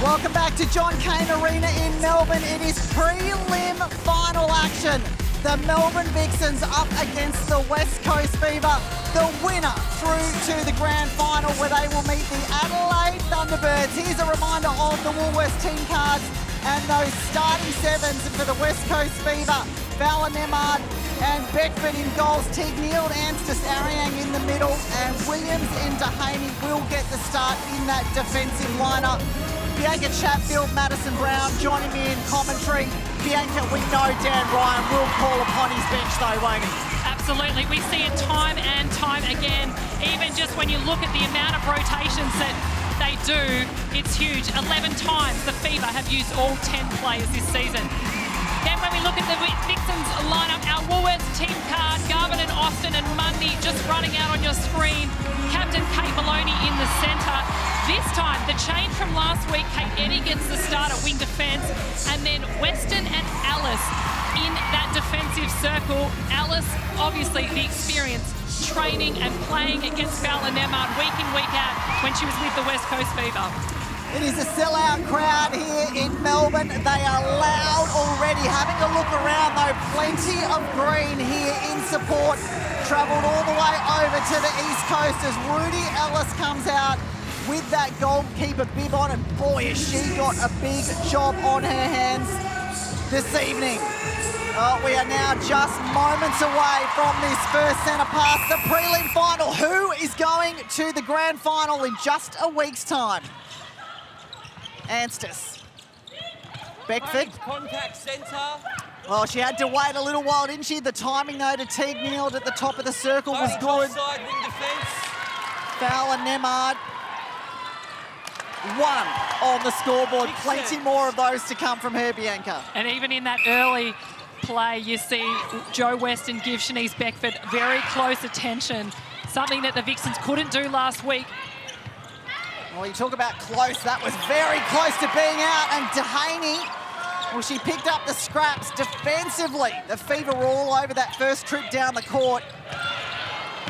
Welcome back to John Cain Arena in Melbourne. It is prelim final action. The Melbourne Vixens up against the West Coast Fever. The winner through to the grand final where they will meet the Adelaide Thunderbirds. Here's a reminder of the Woolworths team cards and those starting sevens for the West Coast Fever. Fowler, Nemard and Beckford in goals. Teague Neal, Anstis, Ariang in the middle, and Williams and Dehaney will get the start in that defensive lineup. Bianca Chatfield, Madison Brown joining me in commentary. Bianca, we know Dan Ryan will call upon his bench though, won't he? Absolutely. We see it time and time again. Even just when you look at the amount of rotations that they do, it's huge. 11 times the Fever have used all 10 players this season. Then when we look at the Vixens lineup, our Woolworths team card, Garvin and Austin and Mundy just running out on your screen. Captain Kate Maloney in the centre. This time, the change from last week, Kate Eddy gets the start at wing defence, and then Weston and Alice in that defensive circle. Alice, obviously the experience, training and playing against Fowler Nemard week in, week out when she was with the West Coast Fever. It is a sellout crowd here in Melbourne. They are loud already. Having a look around though, plenty of green here in support. Travelled all the way over to the East Coast as Rudy Ellis comes out with that goalkeeper bib on, and boy, has she got a big job on her hands this evening. We are now just moments away from this first centre pass, the prelim final. Who is going to the grand final in just a week's time? Anstis. Beckford. Contact centre. Well, she had to wait a little while, didn't she? The timing, though, to Teague Neal at the top of the circle was good. Offside, wing defence. Fowler, Nemard. One on the scoreboard. Plenty more of those to come from her, Bianca. And even in that early play, you see Joe Weston give Shanice Beckford very close attention, something that the Vixens couldn't do last week. Well, you talk about close. That was very close to being out. And Dehaney, well, she picked up the scraps defensively. The Fever were all over that first trip down the court.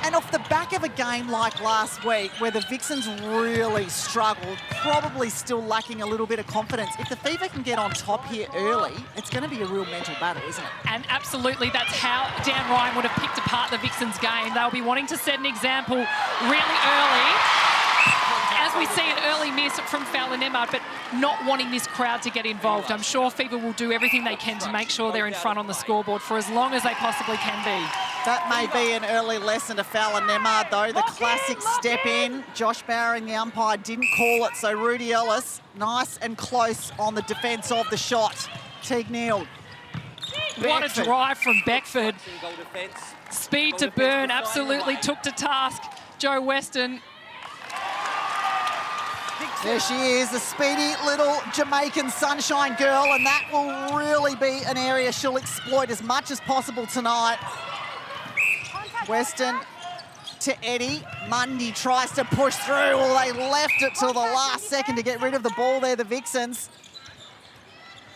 And off the back of a game like last week, where the Vixens really struggled, probably still lacking a little bit of confidence, if the Fever can get on top here early, it's going to be a real mental battle, isn't it? And absolutely, that's how Dan Ryan would have picked apart the Vixens game. They'll be wanting to set an example really early, as we see an early miss from Fowler Nemard, but not wanting this crowd to get involved. I'm sure Fever will do everything they can to make sure they're in front on the scoreboard for as long as they possibly can be. That may be an early lesson to Fowler Nemard, though. The classic step in. Josh Bowering, the umpire, didn't call it, so Rudy Ellis, nice and close on the defence of the shot. Teague Neal. What a drive from Beckford. Speed to burn, absolutely took to task Joe Weston. There she is, the speedy little Jamaican sunshine girl, and that will really be an area she'll exploit as much as possible tonight. Weston to Eddy. Mundy tries to push through. Well, they left it till the last second to get rid of the ball there, the Vixens.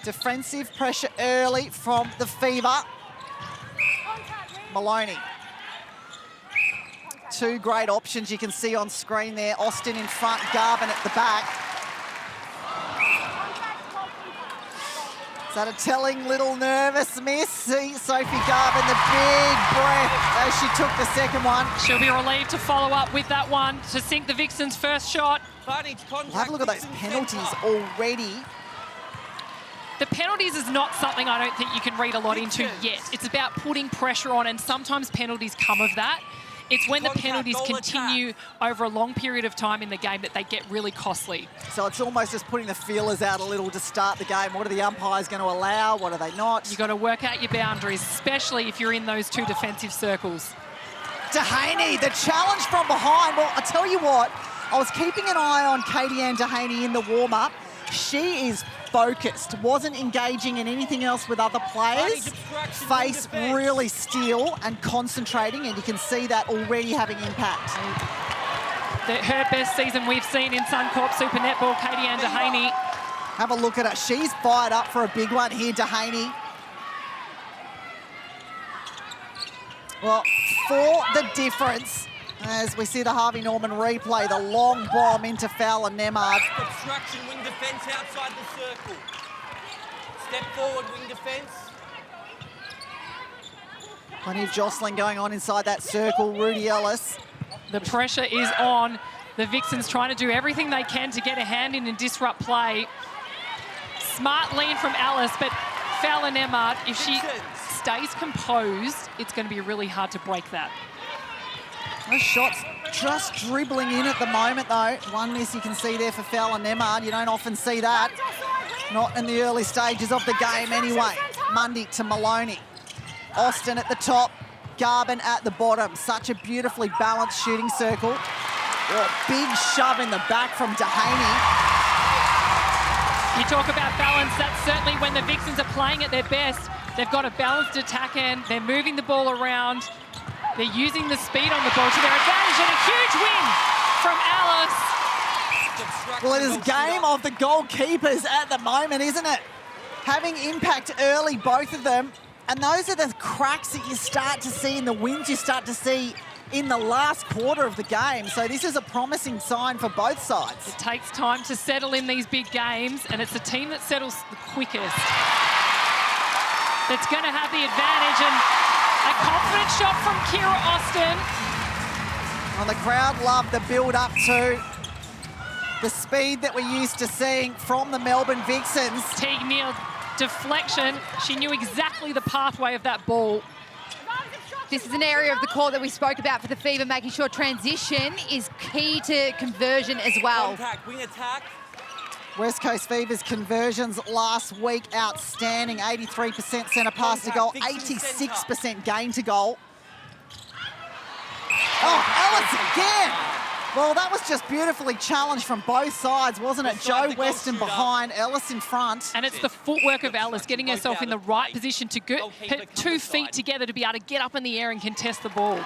Defensive pressure early from the Fever. Maloney. Two great options you can see on screen there. Austin in front, Garvin at the back. Is that a telling little nervous miss? See Sophie Garvin, the big breath as she took the second one. She'll be relieved to follow up with that one to sink the Vixens' first shot. Have a look at those penalties already. The penalties is not something I don't think you can read a lot into yet. It's about putting pressure on, and sometimes penalties come of that. It's when the penalties continue over a long period of time in the game that they get really costly. So it's almost just putting the feelers out a little to start the game. What are the umpires going to allow? What are they not? You've got to work out your boundaries, especially if you're in those two defensive circles. Dehaney, the challenge from behind. Well, I tell you what, I was keeping an eye on Katie Ann Dehaney in the warm-up. She is focused, wasn't engaging in anything else with other players. Face really still and concentrating, and you can see that already having impact. Her best season we've seen in Suncorp Super Netball, Katie Ann Dehaney. Have a look at her. She's fired up for a big one here, Dehaney. Well, for the difference As we see the Harvey Norman replay, the long bomb into Fowler Nemard. Obstruction, wing defence outside the circle. Step forward, wing defence. Plenty of jostling going on inside that circle. Rudy Ellis. The pressure is on. The Vixens trying to do everything they can to get a hand in and disrupt play. Smart lean from Alice, but Fowler Nemard, if she stays composed, it's going to be really hard to break that. Those shots just dribbling in at the moment, though. One miss you can see there for Fowler Nemard. You don't often see that. Not in the early stages of the game anyway. Mundy to Maloney. Austin at the top. Garvin at the bottom. Such a beautifully balanced shooting circle. Oh, big shove in the back from Dehaney. You talk about balance, that's certainly when the Vixens are playing at their best. They've got a balanced attack end. They're moving the ball around. They're using the speed on the ball to their advantage, and a huge win from Alice. Well, it is a game of the goalkeepers at the moment, isn't it? Having impact early, both of them. And those are the cracks that you start to see in the wins you start to see in the last quarter of the game. So this is a promising sign for both sides. It takes time to settle in these big games, and it's the team that settles the quickest that's going to have the advantage. And a confident shot from Kira Austin. And the crowd love the build-up to the speed that we're used to seeing from the Melbourne Vixens. Teague Neal, deflection. She knew exactly the pathway of that ball. This is an area of the court that we spoke about for the Fever, making sure transition is key to conversion as well. Contact, wing attack. West Coast Fever's conversions last week, outstanding. 83% centre pass to goal, 86% gain to goal. Oh, Ellis again! Well, that was just beautifully challenged from both sides, wasn't it? Joe Weston behind, Ellis in front. And it's the footwork of Alice getting herself in the right position to get her 2 feet together to be able to get up in the air and contest the ball.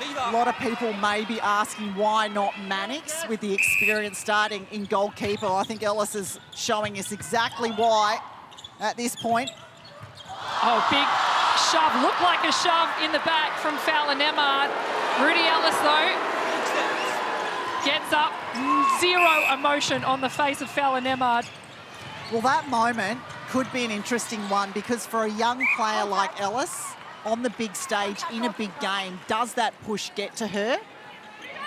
A lot of people may be asking why not Mannix with the experience starting in goalkeeper. I think Ellis is showing us exactly why at this point. Oh, big shove. Looked like a shove in the back from Fowler Nemard. Rudy Ellis, though, gets up. Zero emotion on the face of Fowler Nemard. Well, that moment could be an interesting one because for a young player like Ellis, on the big stage, in a big game, does that push get to her?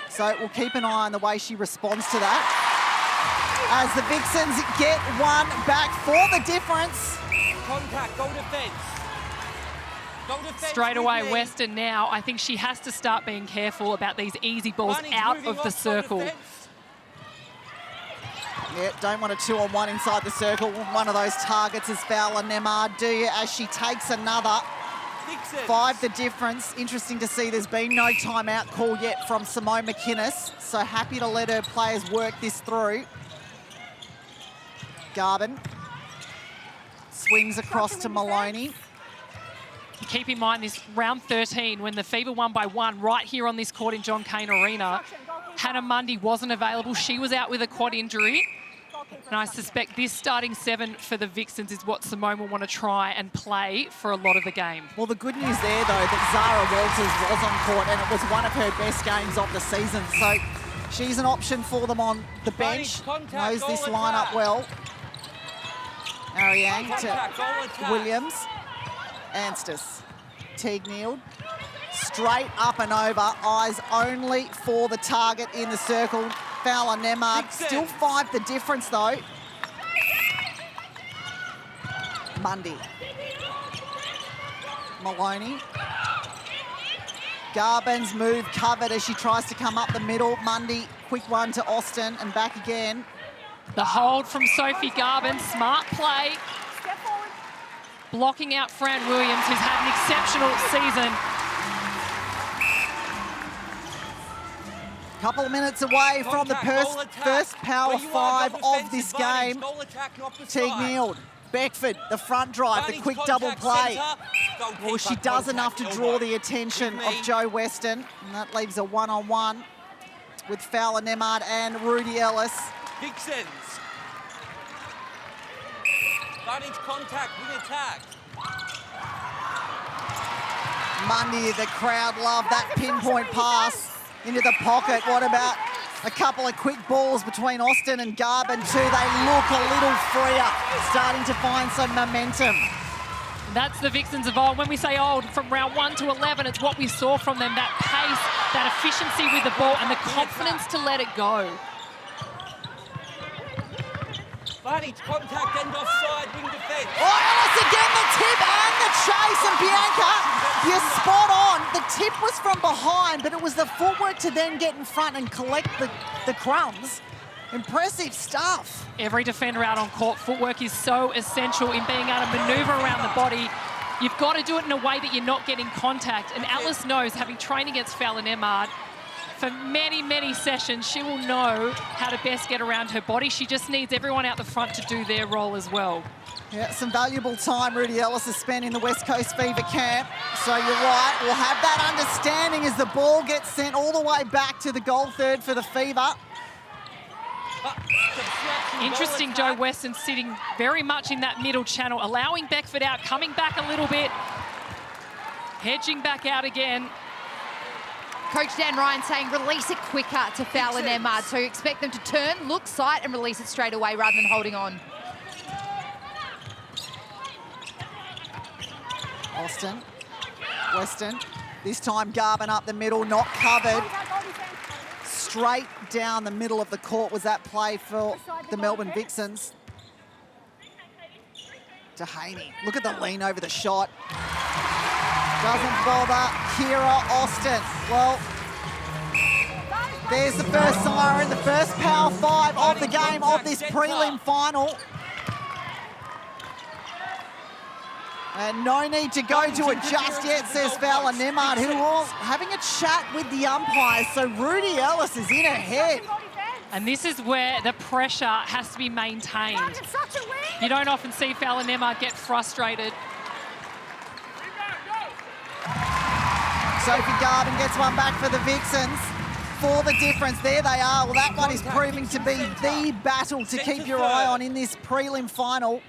So we'll keep an eye on the way she responds to that. As the Vixens get one back for the difference. Contact, goal defence. Goal defence. Straight away, Weston now, I think she has to start being careful about these easy balls out of the circle. Yeah, don't want a 2-on-1 inside the circle. One of those targets is Fowler Nemard, do you? As she takes another. 5 the difference. Interesting to see there's been no timeout call yet from Simone McInnes. So happy to let her players work this through. Garvin swings across to Maloney. Keep in mind this round 13 when the Fever won by 1 right here on this court in John Cain Arena. Hannah Mundy wasn't available. She was out with a quad injury. And I suspect this starting 7 for the Vixens is what Simone will want to try and play for a lot of the game. Well, the good news there, though, that Zara Walters was on court and it was one of her best games of the season. So she's an option for them on the bench. Knows this lineup well. Ariane to Williams. Anstis. Teague Neal. Straight up and over. Eyes only for the target in the circle. Fowler Nemard. Still 5 the difference, though. Mundy. Maloney. Garvin's move covered as she tries to come up the middle. Mundy, quick one to Austin and back again. The hold from Sophie Garvin. Smart play. Blocking out Fran Williams, who's had an exceptional season. Couple of minutes away from the first power 5 of this game. Teague Neal, Beckford, the front drive, the quick double play. Well, she does enough to draw the attention of Joe Weston, and that leaves a 1-on-1 with Fowler Nemard and Rudy Ellis. Vixens. Advantage contact, wing attack. Mundy, the crowd loved that pinpoint pass into the pocket. What about a couple of quick balls between Austin and Garvin too? They look a little freer, starting to find some momentum. That's the Vixens of old. When we say old, from round 1 to 11, it's what we saw from them, that pace, that efficiency with the ball and the confidence to let it go. Advantage, contact and offside, wing defence. Oh, Ellis again, the tip and the chase, and Bianca, you're spot on. The tip was from behind, but it was the footwork to then get in front and collect the crumbs. Impressive stuff. Every defender out on court, footwork is so essential in being able to manoeuvre around the body. You've got to do it in a way that you're not getting contact. And Alice knows, having trained against Fallon Emmard for many, many sessions, she will know how to best get around her body. She just needs everyone out the front to do their role as well. Yeah, some valuable time Rudy Ellis has spent in the West Coast Fever camp. So you're right, we'll have that understanding as the ball gets sent all the way back to the goal third for the Fever. Interesting, Joe Weston sitting very much in that middle channel, allowing Beckford out, coming back a little bit, hedging back out again. Coach Dan Ryan saying release it quicker to Fallon Emmard. So you expect them to turn, look, sight, and release it straight away rather than holding on. Austin, Weston, this time Garvin up the middle, not covered. Straight down the middle of the court was that play for the Melbourne Vixens. Dehaney, look at the lean over the shot. Doesn't bother Kira Austin. Well, there's the first siren, the first power five of the game of this prelim final. And no need to go to it just yet, says Fallon Emmard, who was having a chat with the umpires. So Rudy Ellis is in ahead. And this is where the pressure has to be maintained. You don't often see Fallon Emmard get frustrated. Sophie Garvin gets one back for the Vixens. For the difference, there they are. Well, that one is proving to be the battle to keep your eye on in this prelim final.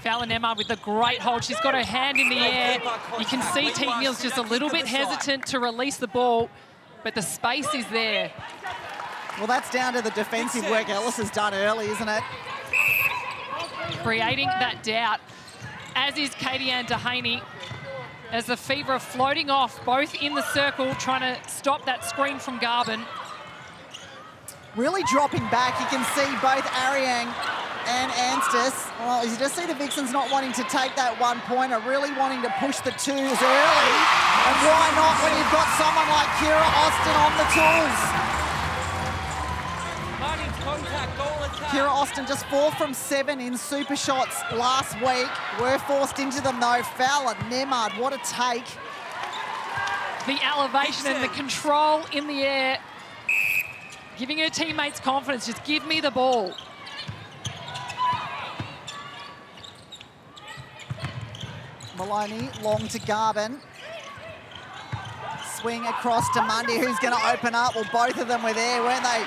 Fallon Emmard with the great hold. She's got her hand in the air. You can see Teague Mills just a little bit hesitant to release the ball, but the space is there. Well, that's down to the defensive work Ellis has done early, isn't it? Creating that doubt, as is Katie Ann Dehaney, as the Fever are floating off, both in the circle, trying to stop that screen from Garvin. Really dropping back. You can see both Ariang and Anstis. Well, you just see the Vixens not wanting to take that one-pointer, really wanting to push the twos early. And why not when you've got someone like Kira Austin on the tools? Kira Austin just 4 from 7 in super shots last week. Were forced into them though. Fallon Emmard, what a take. The elevation and the control in the air, giving her teammates confidence. Just give me the ball. Maloney, long to Garvin. Swing across to Mundy, who's going to open up. Well, both of them were there, weren't they?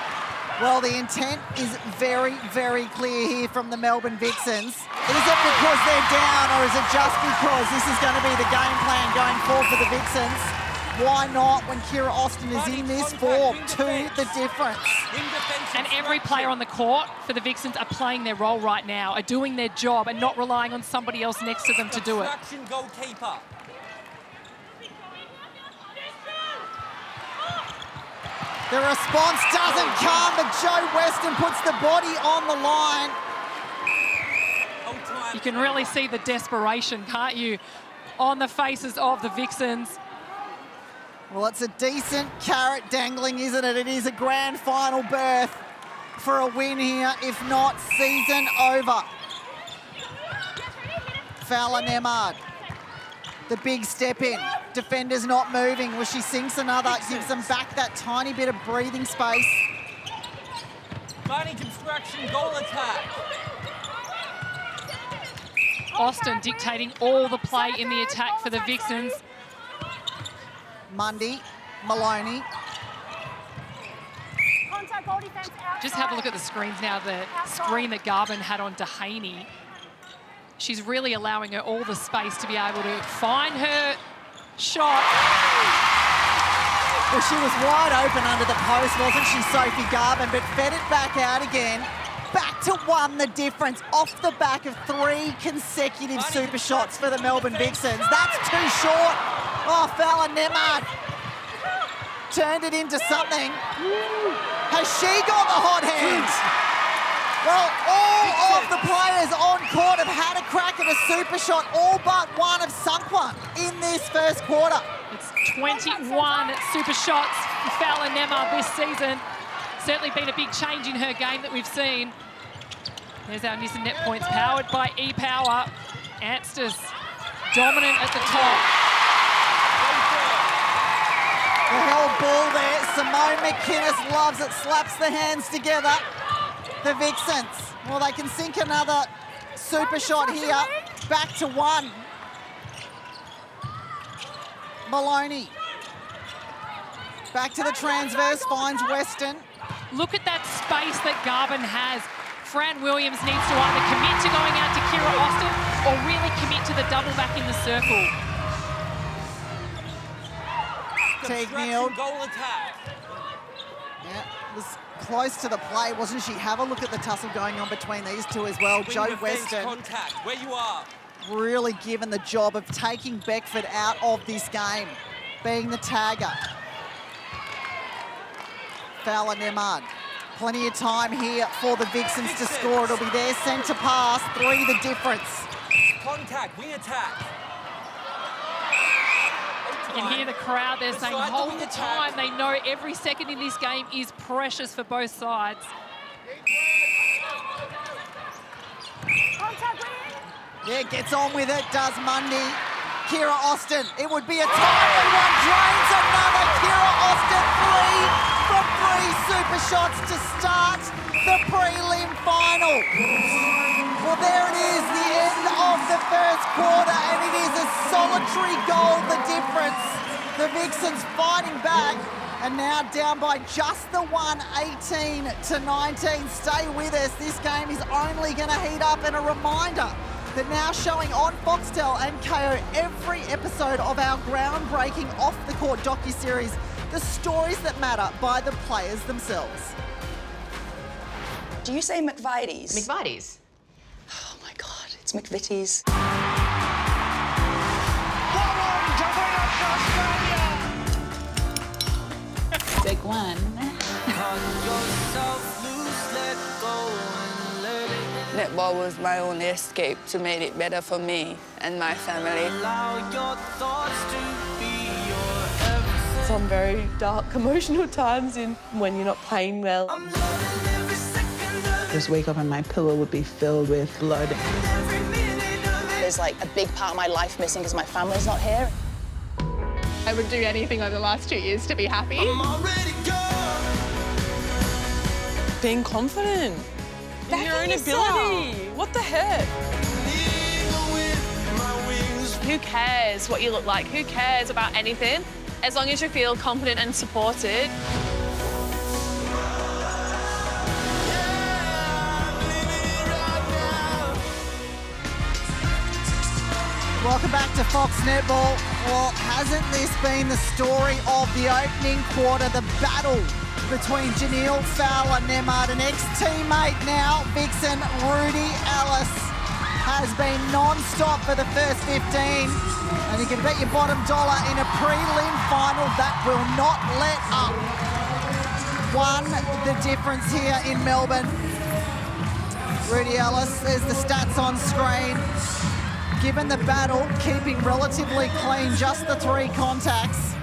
Well, the intent is very, very clear here from the Melbourne Vixens. Is it because they're down, or is it just because this is going to be the game plan going forward for the Vixens? Why not when Kira Austin is in this form? To the difference. And every player on the court for the Vixens are playing their role right now, are doing their job and not relying on somebody else next to them to do it. Goalkeeper. The response doesn't come, but Joe Weston puts the body on the line. You can really see the desperation, can't you, on the faces of the Vixens. Well, it's a decent carrot dangling, isn't it? It is a grand final berth for a win here, if not season over. Fallon Emmard, the big step in. Defenders not moving. Well, she sinks another, gives them back that tiny bit of breathing space. Advantage obstruction, goal attack. Austin dictating all the play in the attack for the Vixens. Mundy, Maloney. Just have a look at the screens now. The screen that Garvin had on Dehaney. she's really allowing her all the space to be able to find her shot. Well, she was wide open under the post, wasn't she, Sophie Garvin, but fed it back out again. Back to 1 the difference off the back of 3 consecutive super shots for the Melbourne Vixens. That's too short. Oh, Fowler Nemad turned it into something. Has she got the hot hands? Well, all of the players on court have had a crack at a super shot, all but one have sunk one in this first quarter. It's 21 super shots for Fowler Nemad this season. Certainly been a big change in her game that we've seen. There's our Nissan net points powered by E-Power. Anstis dominant at the top. The held ball there. Simone McInnes loves it, slaps the hands together. The Vixens, well, they can sink another super shot here. Back to 1. Maloney. Back to the transverse, finds Weston. Look at that space that Garvin has. Fran Williams needs to either commit to going out to Kira Austin or really commit to the double back in the circle. Teague Neal. Goal attack. Yeah, was close to the play, wasn't she? Have a look at the tussle going on between these two as well. Wing Joe defence Weston contact, where you are. really given the job of taking Beckford out of this game, being the tagger. Fowler Nemad. Plenty of time here for the Vixens to score. It'll be their centre pass, 3 the difference. Contact, wing attack. You can hear the crowd there saying, hold the time. They know every second in this game is precious for both sides. Yeah, gets on with it, does Mundy. Kira Austin, it would be a timely one, drains another. Kira Austin, 3 from 3 super shots to start the prelim final. Well, there it is, the end of the first quarter, and it is a solitary goal, the difference. The Vixens fighting back, and now down by just the one, 18-19. Stay with us, this game is only going to heat up, and a reminder that now showing on Foxtel and KO every episode of our groundbreaking off-the-court docuseries, The Stories That Matter by the players themselves. Do you say McVitie's? McVitie's. Oh my God, it's McVitie's. Big one. Netball was my only escape to make it better for me and my family. Some very dark, emotional times when you're not playing well. Just wake up and my pillow would be filled with blood. There's like a big part of my life missing because my family's not here. I would do anything over the last 2 years to be happy. Being confident in your own ability. What the heck? Who cares what you look like? Who cares about anything? As long as you feel confident and supported. Welcome back to Fox Netball. Well, hasn't this been the story of the opening quarter, the battle between Janelle Fowler Nemad, an ex-teammate now, Vixen Rudy Ellis, has been non-stop for the first 15. And you can bet your bottom dollar in a prelim final that will not let up. 1 the difference here in Melbourne. Rudy Ellis, there's the stats on screen. Given the battle, keeping relatively clean, just the 3 contacts.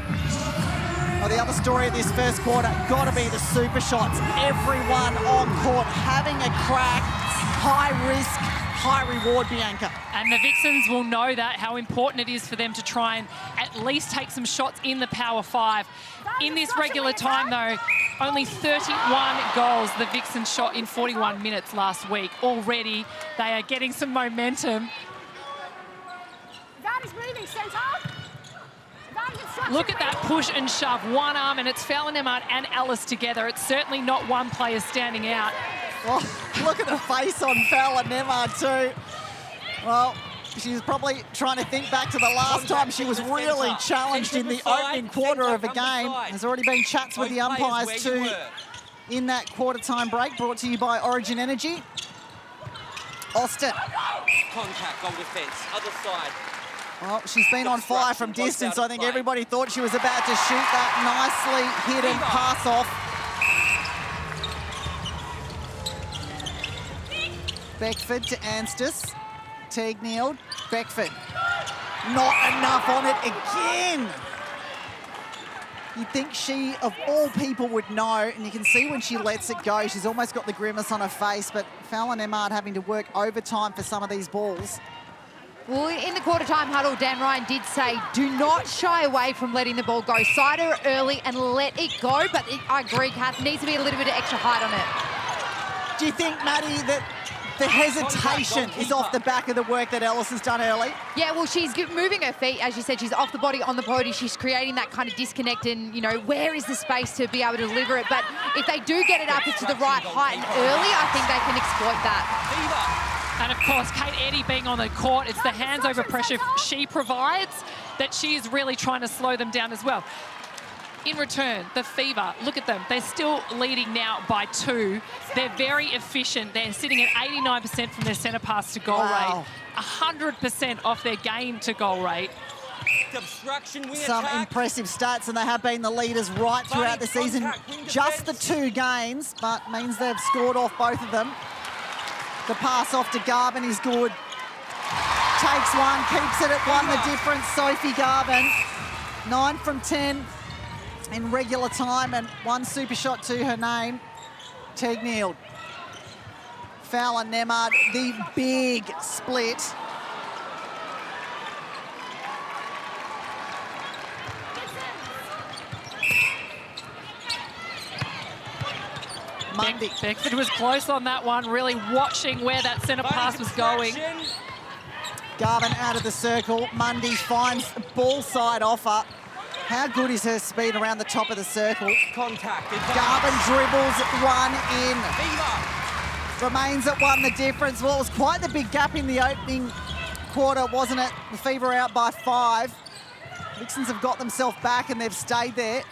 Well, the other story of this first quarter, got to be the super shots. Everyone on court having a crack, high risk, high reward, Bianca. And the Vixens will know that, how important it is for them to try and at least take some shots in the Power 5. In this regular time, though, only 31 goals the Vixens shot in 41 minutes last week. Already, they are getting some momentum. Look at that push and shove, one arm, and it's Fowler Nemad and Ellis together. It's certainly not one player standing out. Well, look at the face on Fowler Nemad too. Well, she's probably trying to think back to the last time she was really challenged in the opening quarter of a game. There's already been chats with the umpires too in that quarter-time break, brought to you by Origin Energy. Austin. Contact, goal defence, other side. Well, she's been on fire from distance. I think everybody thought she was about to shoot that nicely hidden pass off. Beckford to Anstis. Teague Neal. Beckford. Not enough on it again. You'd think she, of all people, would know, and you can see when she lets it go, she's almost got the grimace on her face, but Fallon Emmard having to work overtime for some of these balls. Well, in the quarter-time huddle, Dan Ryan did say, do not shy away from letting the ball go. Side her early and let it go, but I agree, Kath, needs to be a little bit of extra height on it. Do you think, Maddie, that the hesitation is off the back of the work that Ellis has done early? Yeah, well, she's moving her feet. As you said, she's off the body, on the body. She's creating that kind of disconnect and, you know, where is the space to be able to deliver it? But if they do get it up to the right height and early, I think they can exploit that. And, of course, Kate Eddy being on the court, it's the hands-over pressure she provides that she is really trying to slow them down as well. In return, the Fever, look at them. They're still leading now by 2. They're very efficient. They're sitting at 89% from their centre pass to goal rate, 100% off their game to goal rate. Some impressive stats, and they have been the leaders right throughout the season. Just the 2 games, but means they've scored off both of them. The pass off to Garvin is good. Takes one, keeps it at 1, the difference. Sophie Garvin, 9 from 10. In regular time, and 1 super shot to her name. Teague Neal. Fallon Emmard, the big split. Mundy. Beckford was close on that one, really watching where that centre pass was going. Garvin out of the circle. Mundy finds the ball side offer. How good is her speed around the top of the circle? Contact. Garvin dribbles 1 in. Remains at 1, the difference. Well, it was quite the big gap in the opening quarter, wasn't it? The Fever out by 5. Vixens have got themselves back and they've stayed there.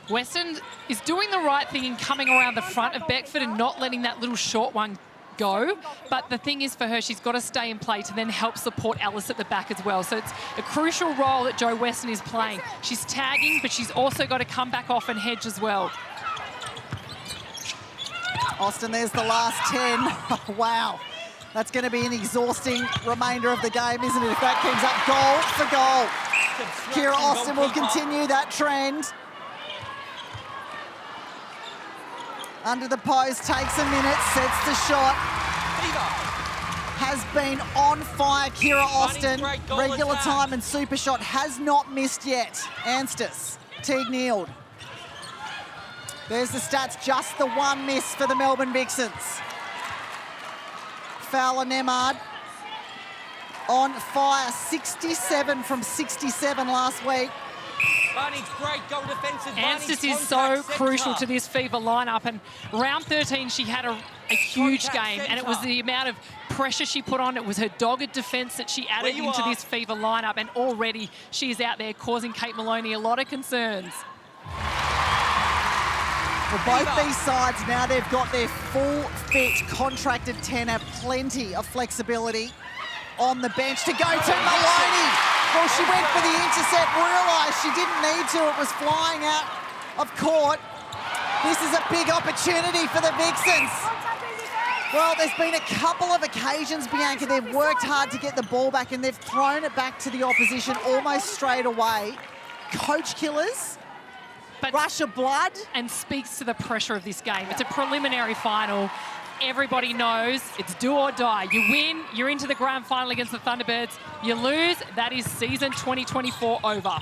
Western is doing the right thing in coming around the front of Beckford and not letting that little short one go. But the thing is for her, she's got to stay in play to then help support Ellis at the back as well. So it's a crucial role that Jo Weston is playing. She's tagging, but she's also got to come back off and hedge as well. Austin, there's the last 10. Wow. That's going to be an exhausting remainder of the game, isn't it? If that keeps up goal for goal. Kira Austin will continue that trend. Under the post, takes a minute, sets the shot. Has been on fire, Kira Austin. Regular time and super shot has not missed yet. Anstis, Teague Neal. There's the stats, just the 1 miss for the Melbourne Vixens. Fallon Emmard on fire, 67 from 67 last week. Anstis is so crucial to this Fever lineup, and round 13 she had a huge game, and it was the amount of pressure she put on. It was her dogged defence that she added into this Fever lineup, and already she is out there causing Kate Maloney a lot of concerns. For both these sides, now they've got their full fit contracted 10, have plenty of flexibility on the bench to go to Maloney. Well, she went for the intercept, realised she didn't need to. It was flying out of court. This is a big opportunity for the Vixens. Well, there's been a couple of occasions, Bianca, they've worked hard to get the ball back and they've thrown it back to the opposition almost straight away. Coach killers, but rush of blood. And speaks to the pressure of this game. It's a preliminary final. Everybody knows it's do or die. You win, you're into the grand final against the Thunderbirds. You lose, that is season 2024 over.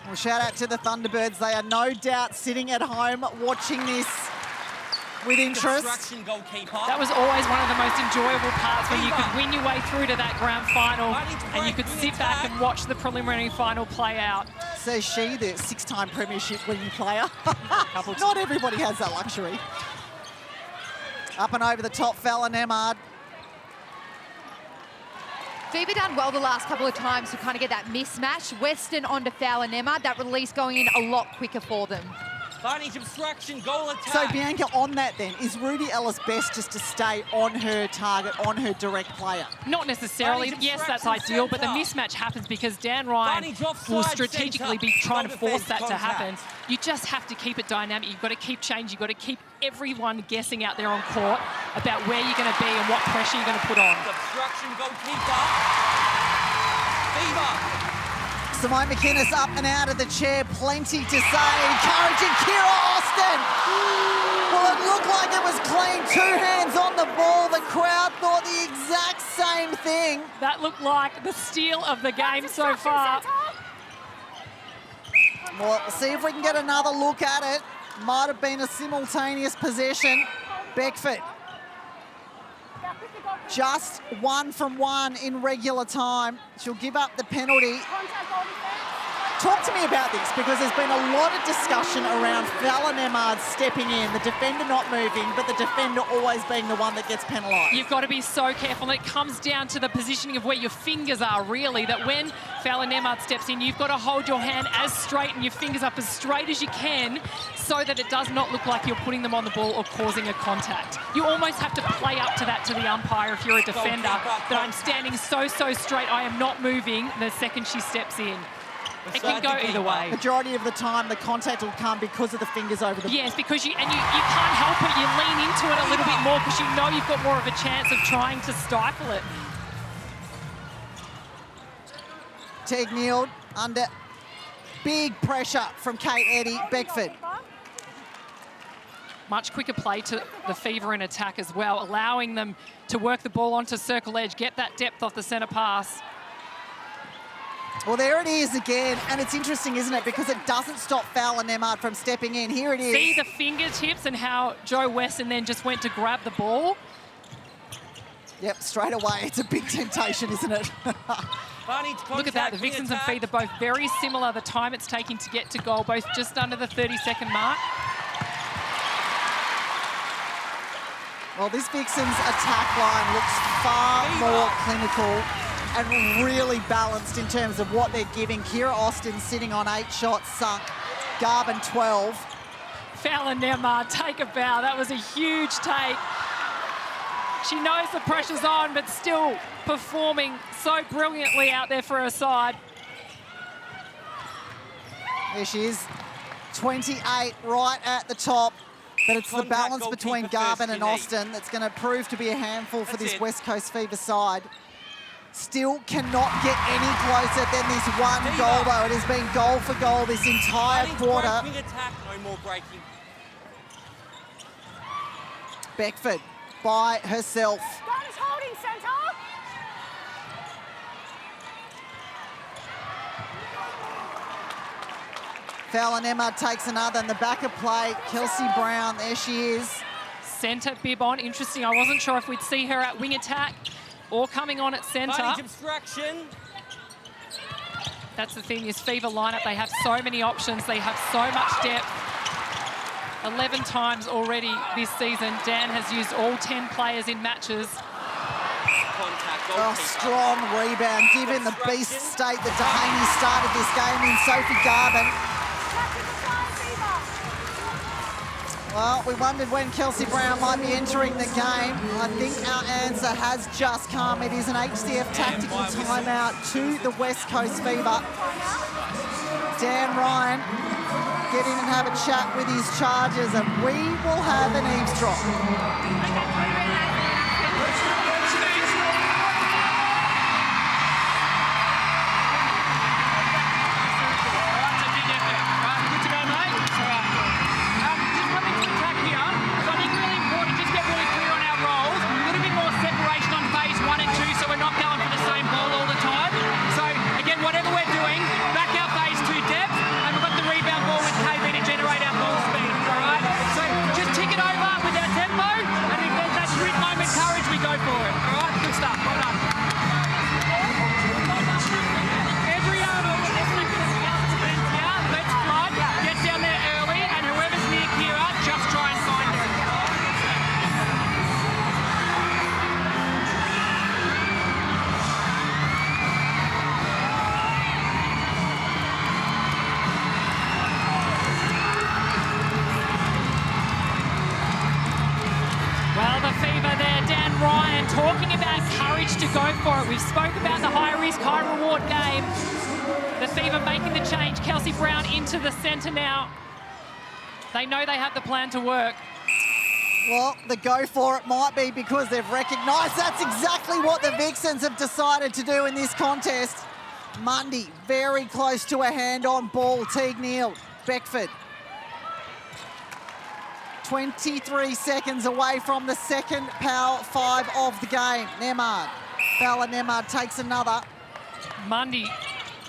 Well, shout out to the Thunderbirds. They are no doubt sitting at home watching this with interest. That was always one of the most enjoyable parts, when you could win your way through to that grand final and you could sit back and watch the preliminary final play out. Says she, the 6-time premiership winning player. Not everybody has that luxury. Up and over the top, Fallon Nemard. Fever done well the last couple of times to kind of get that mismatch. Western onto Fowler Nemard, that release going in a lot quicker for them. Varney's obstruction, goal attack. So, Bianca, on that then, is Rudy Ellis best just to stay on her target, on her direct player? Not necessarily. Yes, that's ideal, but the mismatch happens because Dan Ryan will strategically be trying to force that to happen. You just have to keep it dynamic. You've got to keep changing. You've got to keep everyone guessing out there on court about where you're going to be and what pressure you're going to put on. Obstruction, goalkeeper. Fever. Simone McInnes up and out of the chair, plenty to say, encouraging Kira Austin. Well, it looked like it was clean, 2 hands on the ball. The crowd thought the exact same thing. That looked like the steal of the game so far. Well, we'll see if we can get another look at it. Might have been a simultaneous possession. Beckford. Just 1 from 1 in regular time. She'll give up the penalty. Talk to me about this, because there's been a lot of discussion around Fallon Nemard stepping in, the defender not moving, but the defender always being the one that gets penalised. You've got to be so careful. It comes down to the positioning of where your fingers are, really, that when Fallon Nemard steps in, you've got to hold your hand as straight and your fingers up as straight as you can so that it does not look like you're putting them on the ball or causing a contact. You almost have to play up to that to the umpire if you're a defender, that I'm standing so straight, I am not moving the second she steps in. It can go either way. Majority of the time, the contact will come because of the fingers over the... Yes, because you can't help it. You lean into it a little bit more because you know you've got more of a chance of trying to stifle it. Teague Neal under big pressure from Kate Eddy. Beckford. Much quicker play to the Fever in attack as well, allowing them to work the ball onto circle edge, get that depth off the centre pass. Well, there it is again, and it's interesting, isn't it? Because it doesn't stop Fallon Nemard from stepping in. Here it is. See the fingertips and how Joe Weston then just went to grab the ball? Yep, straight away. It's a big temptation, isn't it? Look at that. The Vixens and Fever both very similar. The time it's taking to get to goal, both just under the 30-second mark. Well, this Vixens attack line looks far more clinical and really balanced in terms of what they're giving. Kira Austin sitting on 8 shots sunk, Garvin 12. Fallon Nemard, take a bow. That was a huge take. She knows the pressure's on, but still performing so brilliantly out there for her side. There she is, 28 right at the top. But it's the balance between Garvin and Austin that's going to prove to be a handful for this West Coast Fever side. Still cannot get any closer than this one goal, though. It has been goal for goal this entire quarter. Attack, no more breaking. Beckford by herself. That is holding centre. Fallon Nemard takes another in the back of play. Kelsey Brown, there she is. Centre bib on, interesting. I wasn't sure if we'd see her at wing attack or coming on at centre. Obstruction. That's the thing, is Fever lineup, they have so many options, they have so much depth. 11 times already this season, Dan has used all 10 players in matches. Oh, strong rebound, given the beast state that Dehaney started this game in. Sophie Garvin. Well, we wondered when Kelsey Brown might be entering the game. I think our answer has just come. It is an HCF tactical timeout to the West Coast Fever. Dan Ryan, get in and have a chat with his charges, and we will have an eavesdrop. Generate our ball speed, all right? So just tick it over with our tempo, and if they're Ryan talking about courage to go for it. We've spoke about the high risk, high reward game. The Fever making the change. Kelsey Brown into the centre now. They know they have the plan to work. Well, the go for it might be because they've recognised that's exactly what the Vixens have decided to do in this contest. Mundy very close to a hand-on ball. Teague Neal, Beckford. 23 seconds away from the second power 5 of the game. Nemard, Bella Nemard takes another. Mundy,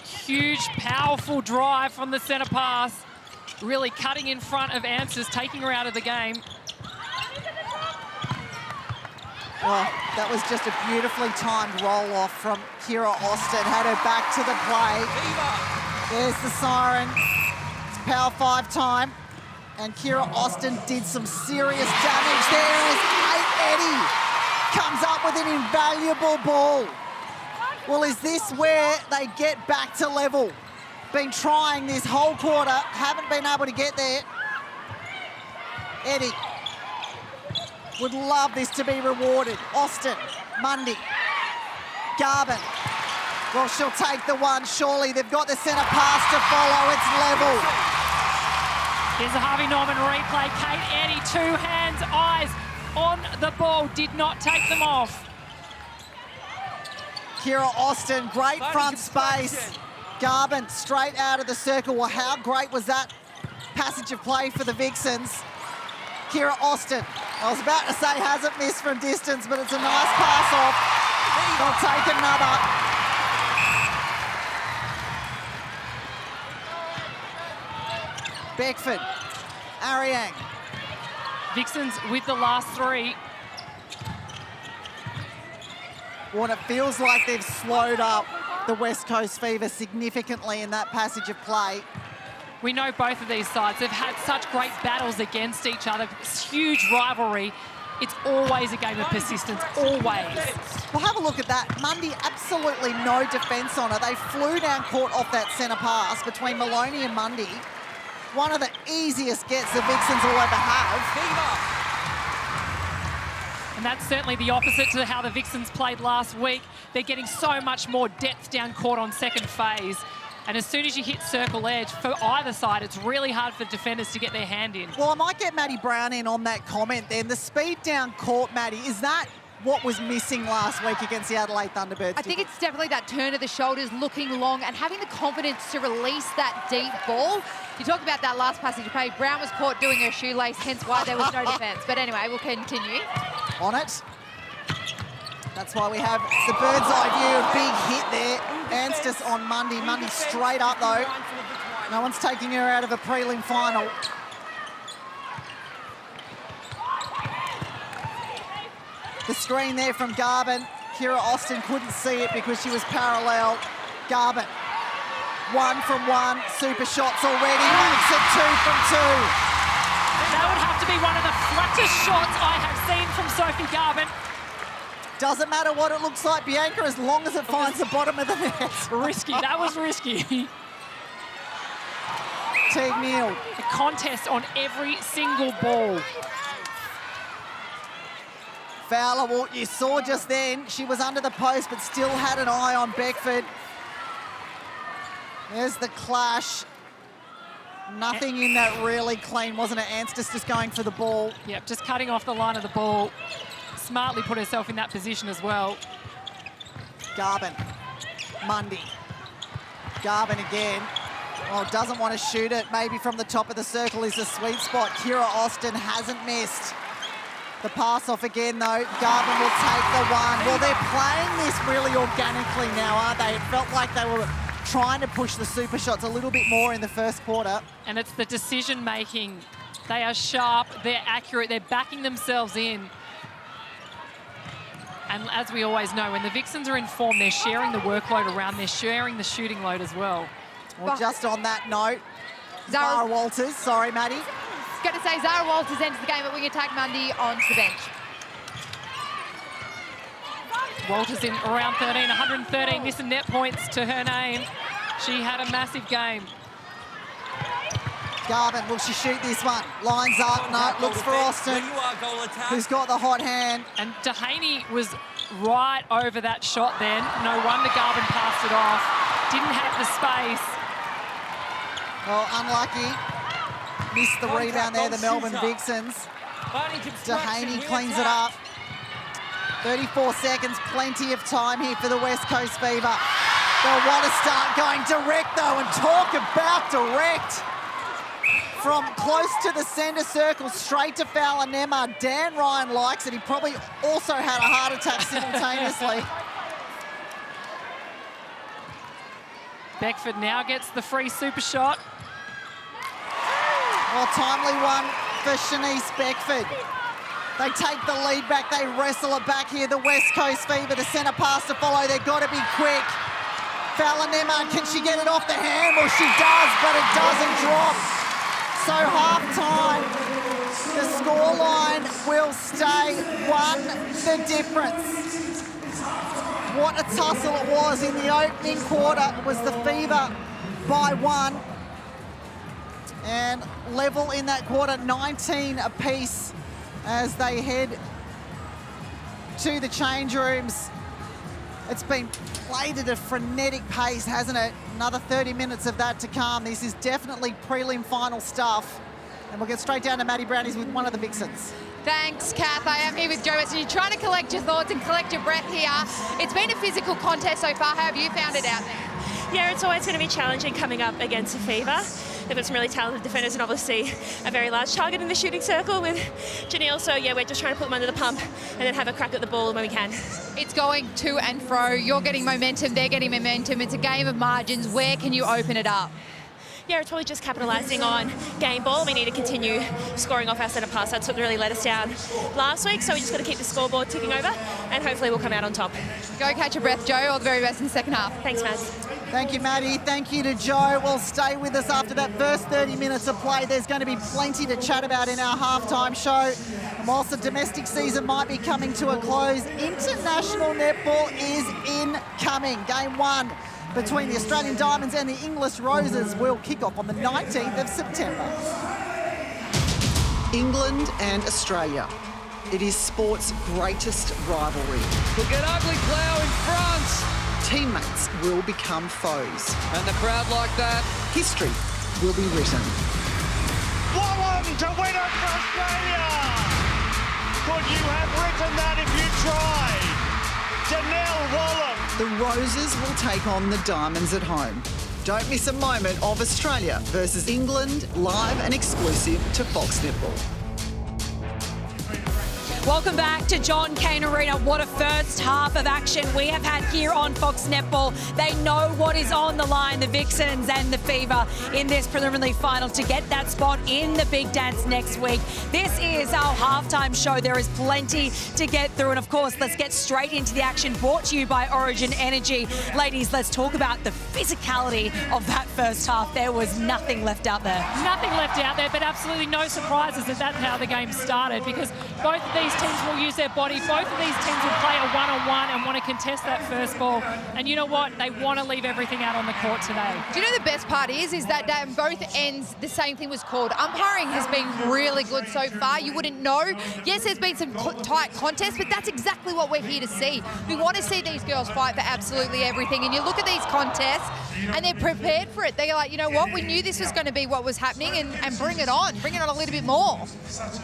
huge, powerful drive from the centre pass. Really cutting in front of Anstis, taking her out of the game. Oh, that was just a beautifully timed roll-off from Kira Austin. Had her back to the play. There's the siren. It's power 5 time. And Kira Austin did some serious damage there as Eddie comes up with an invaluable ball. Well, is this where they get back to level? Been trying this whole quarter, haven't been able to get there. Eddie would love this to be rewarded. Austin, Mundy, Garvin. Well, she'll take the one, surely. They've got the centre pass to follow. It's level. Here's a Harvey Norman replay. Kate Eddie, 2 hands, eyes on the ball, did not take them off. Kira Austin, great front space. Garvin straight out of the circle. Well, how great was that passage of play for the Vixens? Kira Austin, I was about to say hasn't missed from distance, but it's a nice pass off. They'll take another. Beckford, Ariang. Vixens with the last 3. Well, it feels like they've slowed up the West Coast Fever significantly in that passage of play. We know both of these sides. They've had such great battles against each other. It's huge rivalry. It's always a game of persistence, always. Well, have a look at that. Mundy, absolutely no defence on her. They flew down court off that centre pass between Maloney and Mundy. One of the easiest gets the Vixens will ever have. And that's certainly the opposite to how the Vixens played last week. They're getting so much more depth down court on second phase. And as soon as you hit circle edge, for either side, it's really hard for defenders to get their hand in. Well, I might get Maddie Brown in on that comment then. The speed down court, Maddie, is that what was missing last week against the Adelaide Thunderbirds? I think it's definitely that turn of the shoulders, looking long and having the confidence to release that deep ball. You talk about that last passage of play. Brown was caught doing her shoelace, hence why there was no defence. But anyway, we'll continue. On it. That's why we have the bird's eye view. A big hit there. Anstis on Mundy. Mundy straight up, though. No one's taking her out of a prelim final. The screen there from Garvin. Kira Austin couldn't see it because she was parallel. Garvin, 1 from 1. Super shots already. Makes it 2 from 2. That would have to be one of the flattest shots I have seen from Sophie Garvin. Doesn't matter what it looks like, Bianca, as long as it finds the bottom of the net. Risky, that was risky. Teague Neal. A contest on every single ball. Fowler, well, you saw just then, she was under the post, but still had an eye on Beckford. There's the clash. Nothing in that really clean, wasn't it? Anstis just going for the ball. Yep, just cutting off the line of the ball. Smartly put herself in that position as well. Garvin, Mundy. Garvin again. Oh, doesn't want to shoot it. Maybe from the top of the circle is the sweet spot. Kira Austin hasn't missed. The pass off again, though. Garvin will take the one. Well, they're playing this really organically now, aren't they? It felt like they were trying to push the super shots a little bit more in the first quarter. And it's the decision-making. They are sharp, they're accurate, they're backing themselves in. And as we always know, when the Vixens are in form, they're sharing the workload around, they're sharing the shooting load as well. Well, just on that note, Zara Walters, sorry, Maddie. I was going to say Zara Walters enters the game at wing attack. Mundy onto the bench. Walters in around 13, 113 missing net points to her name. She had a massive game. Garvin, will she shoot this one? Lines up, no, looks for Austin, who's got the hot hand. And Dehaney was right over that shot then. No wonder Garvin passed it off. Didn't have the space. Well, unlucky. Missed the rebound there, the Melbourne Vixens. Dehaney cleans it up. 34 seconds, plenty of time here for the West Coast Fever. They'll want to start going direct though, and talk about direct. From close to the centre circle, straight to Falanema. Dan Ryan likes it. He probably also had a heart attack simultaneously. Beckford now gets the free super shot. Well, timely one for Shanice Beckford. They take the lead back. They wrestle it back here. The West Coast Fever, the centre pass to follow. They've got to be quick. Falanema, can she get it off the hand? Well, she does, but it doesn't drop. So half-time, the scoreline will stay 1 the difference. What a tussle it was in the opening quarter. It was the Fever by 1. And level in that quarter, 19 apiece as they head to the change rooms. It's been played at a frenetic pace, hasn't it? Another 30 minutes of that to come. This is definitely prelim final stuff. And we'll get straight down to Maddie Brownies with one of the Vixens. Thanks, Kath. I am here with Joe. So you're trying to collect your thoughts and collect your breath here. It's been a physical contest so far. How have you found it out there? Yeah, it's always going to be challenging coming up against the Fever. They've got some really talented defenders and obviously a very large target in the shooting circle with Janelle. So, yeah, we're just trying to put them under the pump and then have a crack at the ball when we can. It's going to and fro. You're getting momentum. They're getting momentum. It's a game of margins. Where can you open it up? Yeah, it's probably just capitalising on game ball. We need to continue scoring off our centre pass. That's what really let us down last week. So we just got to keep the scoreboard ticking over and hopefully we'll come out on top. Go catch your breath, Joe. All the very best in the second half. Thanks, Mads. Thank you, Maddie. Thank you to Joe. Well, stay with us after that first 30 minutes of play. There's going to be plenty to chat about in our halftime show. And whilst the domestic season might be coming to a close, international netball is incoming. Game 1 between the Australian Diamonds and the English Roses will kick off on the 19th of September. England and Australia. It is sport's greatest rivalry. Look at Ugly Plough in front. Teammates will become foes. And the crowd like that. History will be written. Wallen to win it for Australia! Could you have written that if you tried? Janelle Wallen. The Roses will take on the Diamonds at home. Don't miss a moment of Australia versus England, live and exclusive to Fox Netball. Welcome back to John Cain Arena. What a first half of action we have had here on Fox Netball. They know what is on the line, the Vixens and the Fever, in this preliminary final to get that spot in the big dance next week. This is our halftime show. There is plenty to get through. And of course, let's get straight into the action, brought to you by Origin Energy. Ladies, let's talk about the physicality of that first half. There was nothing left out there. Nothing left out there, but absolutely no surprises that that's how the game started, because both of these teams will use their body. Both of these teams will play a one-on-one and want to contest that first ball. And you know what? They want to leave everything out on the court today. Do you know the best part is that down both ends the same thing was called. Umpiring has been really good so far. You wouldn't know. Yes, there's been some tight contests, but that's exactly what we're here to see. We want to see these girls fight for absolutely everything. And you look at these contests and they're prepared for it. They're like, you know what? We knew this was going to be what was happening, and bring it on. Bring it on a little bit more.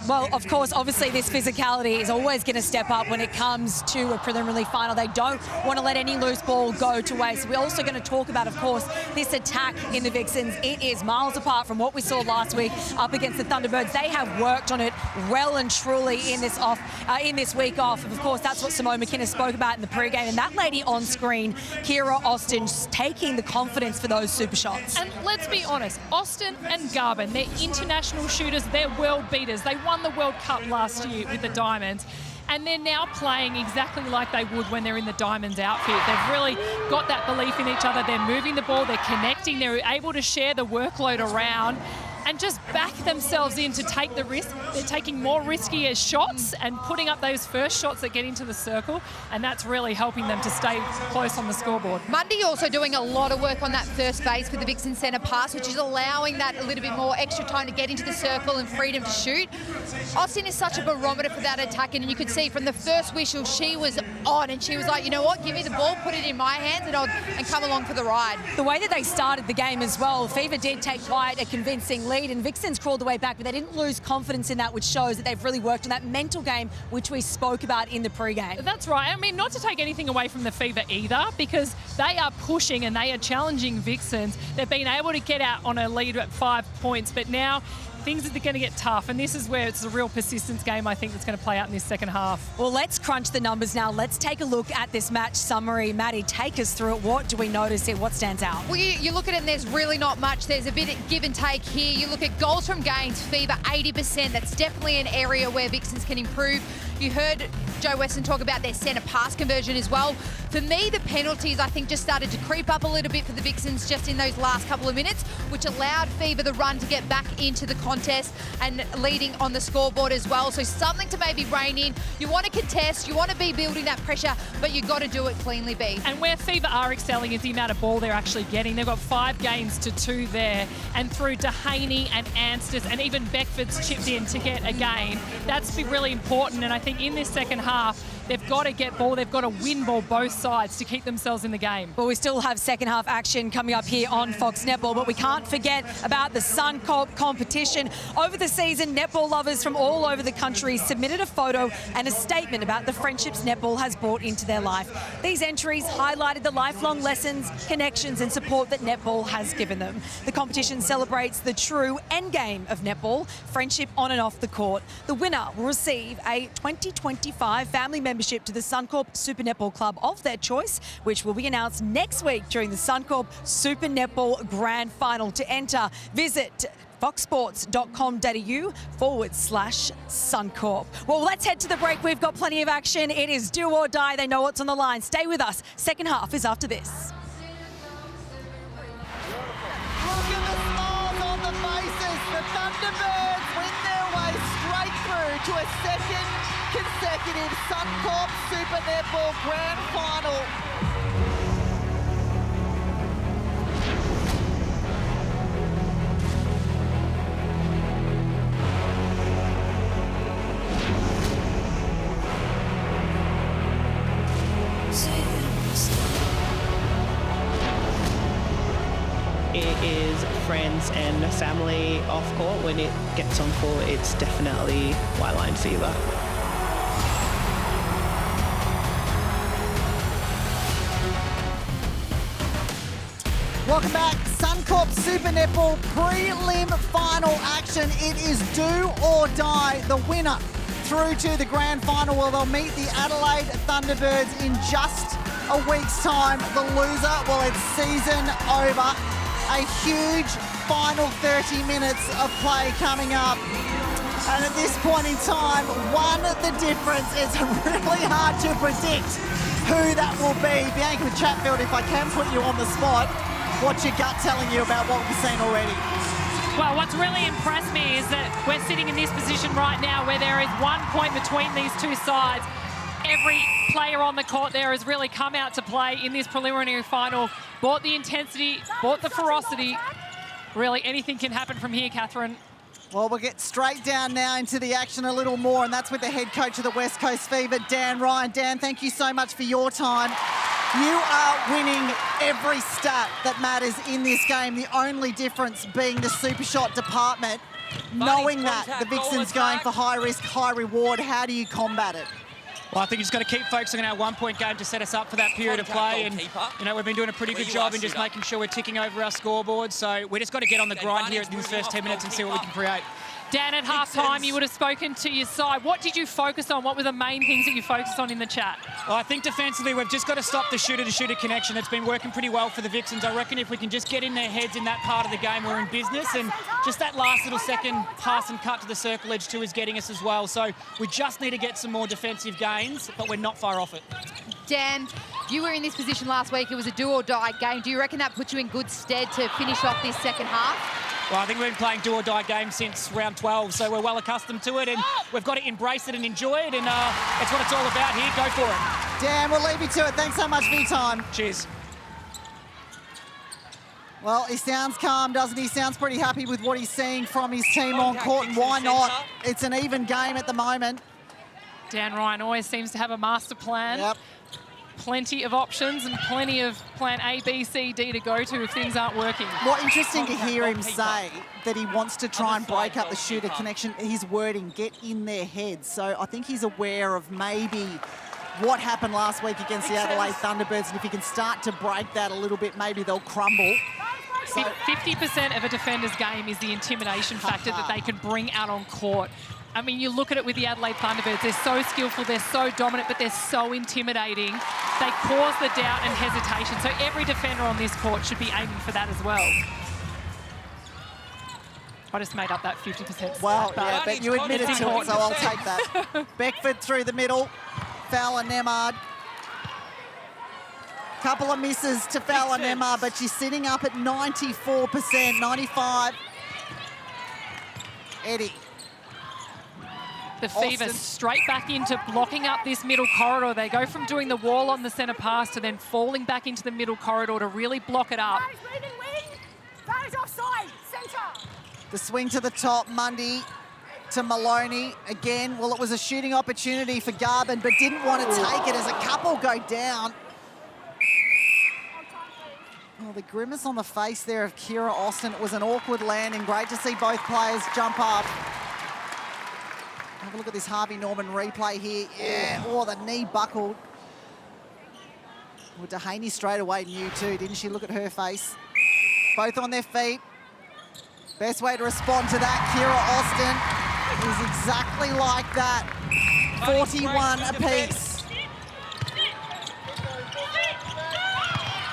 Well, of course, obviously this physicality is always going to step up when it comes to a preliminary final. They don't want to let any loose ball go to waste. We're also going to talk about, of course, this attack in the Vixens. It is miles apart from what we saw last week up against the Thunderbirds. They have worked on it well and truly in this week off. Of course, that's what Simone McKinnon spoke about in the pre-game. And that lady on screen, Kira Austin, taking the confidence for those super shots. And let's be honest, Austin and Garvin, they're international shooters, they're world beaters. They won the World Cup last year with the Diamonds. And they're now playing exactly like they would when they're in the Diamonds outfit. They've really got that belief in each other. They're moving the ball, they're connecting, they're able to share the workload around. and just back themselves in to take the risk. They're taking more riskier shots and putting up those first shots that get into the circle, and that's really helping them to stay close on the scoreboard. Mundy also doing a lot of work on that first base with the Vixen centre pass, which is allowing that a little bit more extra time to get into the circle and freedom to shoot. Austin is such a barometer for that attack, and you could see from the first whistle she was on, and she was like, you know what, give me the ball, put it in my hands, and come along for the ride. The way that they started the game as well, Fever did take quite a convincing lead, and Vixens crawled the way back, but they didn't lose confidence in that, which shows that they've really worked on that mental game, which we spoke about in the pre-game. That's right. I mean, not to take anything away from the Fever either, because they are pushing and they are challenging Vixens. They've been able to get out on a lead at 5 points, but now things are going to get tough, and this is where it's a real persistence game, I think, that's going to play out in this second half. Well, let's crunch the numbers now. Let's take a look at this match summary. Maddie, take us through it. What do we notice here? What stands out? Well, you look at it and there's really not much. There's a bit of give and take here. You look at goals from games, Fever 80%. That's definitely an area where Vixens can improve. You heard Joe Weston talk about their centre pass conversion as well. For me, the penalties, I think, just started to creep up a little bit for the Vixens just in those last couple of minutes, which allowed Fever the run to get back into the contest and leading on the scoreboard as well. So something to maybe rein in. You want to contest, you want to be building that pressure, but you've got to do it cleanly, B. And where Fever are excelling is the amount of ball they're actually getting. They've got 5 gains to 2 there, and through Dehaney and Anstis and even Beckford's chipped in to get a gain. That's been really important, and I think in this second half, they've got to get ball, they've got to win ball both sides to keep themselves in the game. Well, we still have second half action coming up here on Fox Netball, but we can't forget about the Suncorp competition. Over the season, netball lovers from all over the country submitted a photo and a statement about the friendships netball has brought into their life. These entries highlighted the lifelong lessons, connections and support that netball has given them. The competition celebrates the true end game of netball, friendship on and off the court. The winner will receive a 2025 family membership to the Suncorp Super Netball Club of their choice, which will be announced next week during the Suncorp Super Netball Grand Final. To enter, visit foxsports.com.au/Suncorp. Well, let's head to the break. We've got plenty of action. It is do or die. They know what's on the line. Stay with us. Second half is after this. Look at the smiles on the faces. The Thunderbirds win their way straight through to a second consecutive Suncorp Super Netball Grand Final. It is friends and family off court. When it gets on court, it's definitely white line fever. Welcome back. Suncorp Super Netball prelim final action. It is do or die. The winner through to the grand final where they'll meet the Adelaide Thunderbirds in just a week's time. The loser, well, it's season over. A huge final 30 minutes of play coming up. And at this point in time, the difference is really hard to predict who that will be. Bianca Chatfield, if I can put you on the spot, what's your gut telling you about what we've seen already? Well, what's really impressed me is that we're sitting in this position right now where there is 1 point between these two sides. Every player on the court there has really come out to play in this preliminary final, brought the intensity, brought the ferocity. Really, anything can happen from here, Catherine. Well, we'll get straight down now into the action a little more, and that's with the head coach of the West Coast Fever, Dan Ryan. Dan, thank you so much for your time. You are winning every stat that matters in this game, the only difference being the super shot department. Knowing that the Vixens going for high risk, high reward, how do you combat it? Well, I think he's got to keep focusing on our 1 point game to set us up for that period of play. And, you know, we've been doing a pretty good job in just making sure we're ticking over our scoreboard. So we just got to get on the grind here in these first 10 minutes and see what we can create. Dan, at halftime, you would have spoken to your side. What did you focus on? What were the main things that you focused on in the chat? Well, I think defensively, we've just got to stop the shooter-to-shooter connection. It's been working pretty well for the Vixens. I reckon if we can just get in their heads in that part of the game, we're in business. And just that last little second pass and cut to the circle edge too is getting us as well. So we just need to get some more defensive gains, but we're not far off it. Dan, you were in this position last week. It was a do-or-die game. Do you reckon that puts you in good stead to finish off this second half? Well, I think we've been playing do-or-die games since round 12, so we're well accustomed to it, and we've got to embrace it and enjoy it, and that's what it's all about here. Go for it. Dan, we'll leave you to it. Thanks so much for your time. Cheers. Well, he sounds calm, doesn't he? Sounds pretty happy with what he's seeing from his team on court, and why not? It's an even game at the moment. Dan Ryan always seems to have a master plan. Yep. Plenty of options and plenty of plan A, B, C, D to go to if things aren't working. What interesting to hear him say that he wants to try and break up the shooter connection. His wording, get in their heads. So I think he's aware of maybe what happened last week against the Adelaide Thunderbirds, and if he can start to break that a little bit, maybe they'll crumble. So 50% of a defender's game is the intimidation factor that they can bring out on court. I mean, you look at it with the Adelaide Thunderbirds, they're so skillful, they're so dominant, but they're so intimidating. They cause the doubt and hesitation. So every defender on this court should be aiming for that as well. I just made up that 50%. Well, yeah, but you admitted to it, so I'll take that. Beckford through the middle. Fowler Nemard. Couple of misses to Fowler Nemard, but she's sitting up at 94%, 95. Eddie. The Fever straight back into blocking up this middle corridor. They go from doing the wall on the centre pass to then falling back into the middle corridor to really block it up. The swing to the top, Mundy to Maloney. Again, well, it was a shooting opportunity for Garvin, but didn't want to take it as a couple go down. Well, the grimace on the face there of Kira Austin. It was an awkward landing. Great to see both players jump up. Have a look at this Harvey Norman replay here. Yeah, oh, the knee buckled. Well, Dehaney straight away knew too, didn't she? Look at her face. Both on their feet. Best way to respond to that, Kira Austin, is exactly like that. 41 apiece.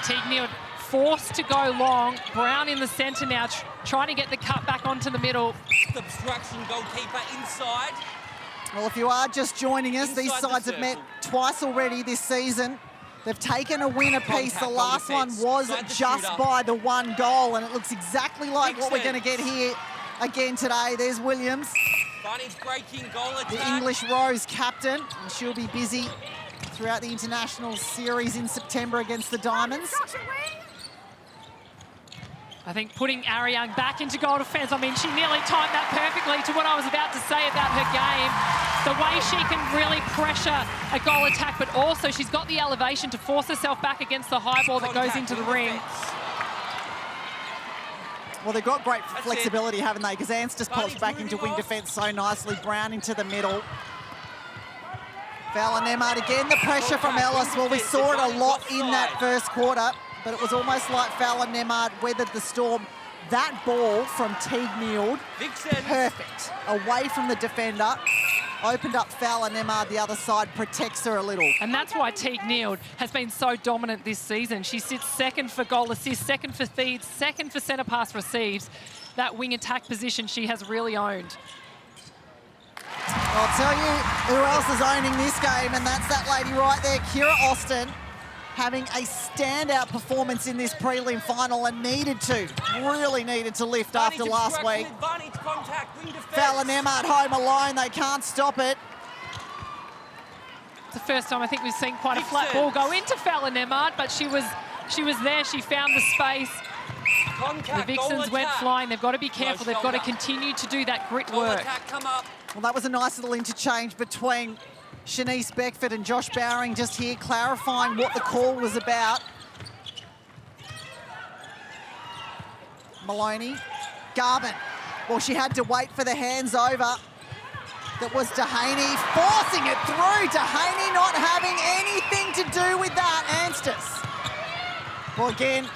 Teague Neal forced to go long. Brown in the centre now, trying to get the cut back onto the middle. Obstruction, goalkeeper inside. Well, if you are just joining us, these sides have met twice already this season. They've taken a win apiece. The last one was just by the one goal, and it looks exactly like what we're going to get here again today. There's Williams, Bunny's breaking goal attack. the English Rose captain, and she'll be busy throughout the international series in September against the Diamonds. I think putting Ariang back into goal defence, I mean, she nearly timed that perfectly to what I was about to say about her game. The way she can really pressure a goal attack, but also she's got the elevation to force herself back against the high ball that goes into the ring. Well, they've got great flexibility, haven't they? Because Ants just pops back into wing defence so nicely. Brown into the middle. Fowler Nemard again, the pressure from Ellis. Well, we saw it a lot in that first quarter, but it was almost like Fowler Nemard weathered the storm. That ball from Teague Neal, perfect. Away from the defender, opened up Fowler Nemard the other side, protects her a little. And that's why Teague Neal has been so dominant this season. She sits second for goal assists, second for feeds, second for centre pass receives. That wing attack position she has really owned. I'll tell you who else is owning this game, and that's that lady right there, Kira Austin, having a standout performance in this prelim final and really needed to lift after last week. Fowler Nemard home alone, they can't stop it. It's the first time I think we've seen quite a flat ball go into Fowler Nemard, but she was there, she found the space. The Vixens went flying. They've got to be careful. They've got to continue to do that grit work. Well, that was a nice little interchange between Shanice Beckford and Josh Bowering just here clarifying what the call was about. Maloney, Garvin. Well, she had to wait for the hands over. That was Dehaney forcing it through. Dehaney not having anything to do with that. Anstis. Well, again,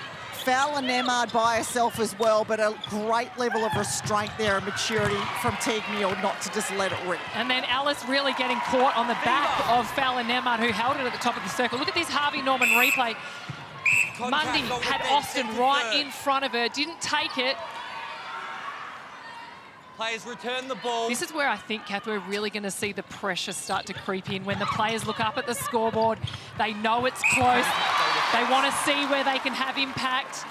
Fowler Nemard by herself as well, but a great level of restraint there and maturity from Teague Neal not to just let it rip. And then Alice really getting caught on the back of Fowler Nemard, who held it at the top of the circle. Look at this Harvey Norman replay. Mundy had Austin right in front of her, didn't take it. Players return the ball. This is where I think, Kath, we're really going to see the pressure start to creep in. When the players look up at the scoreboard, they know it's close. They want to see where they can have impact.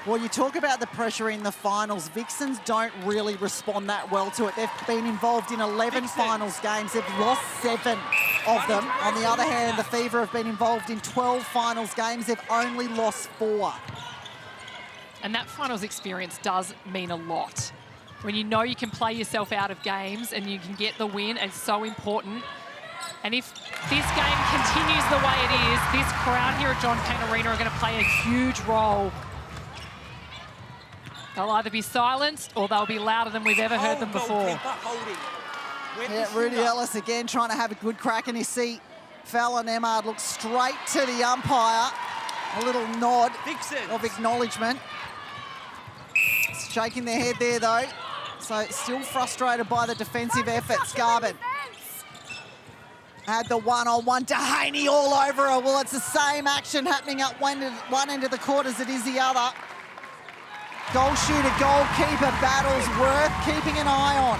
Well, you talk about the pressure in the finals. Vixens don't really respond that well to it. They've been involved in 11 finals games. They've lost 7 of them. On the other hand, the Fever have been involved in 12 finals games. They've only lost 4. And that finals experience does mean a lot. When you know you can play yourself out of games and you can get the win, it's so important. And if this game continues the way it is, this crowd here at John Payne Arena are going to play a huge role. They'll either be silenced or they'll be louder than we've ever heard them before. Yeah, Rudy Ellis again trying to have a good crack in his seat. Fallon Emmard looks straight to the umpire. A little nod of acknowledgement. Shaking their head there though. So still frustrated by the defensive efforts. Garvin had the one-on-one to Haney all over her. Well, it's the same action happening at one end of the court as it is the other. Goal shooter, goalkeeper battles worth keeping an eye on.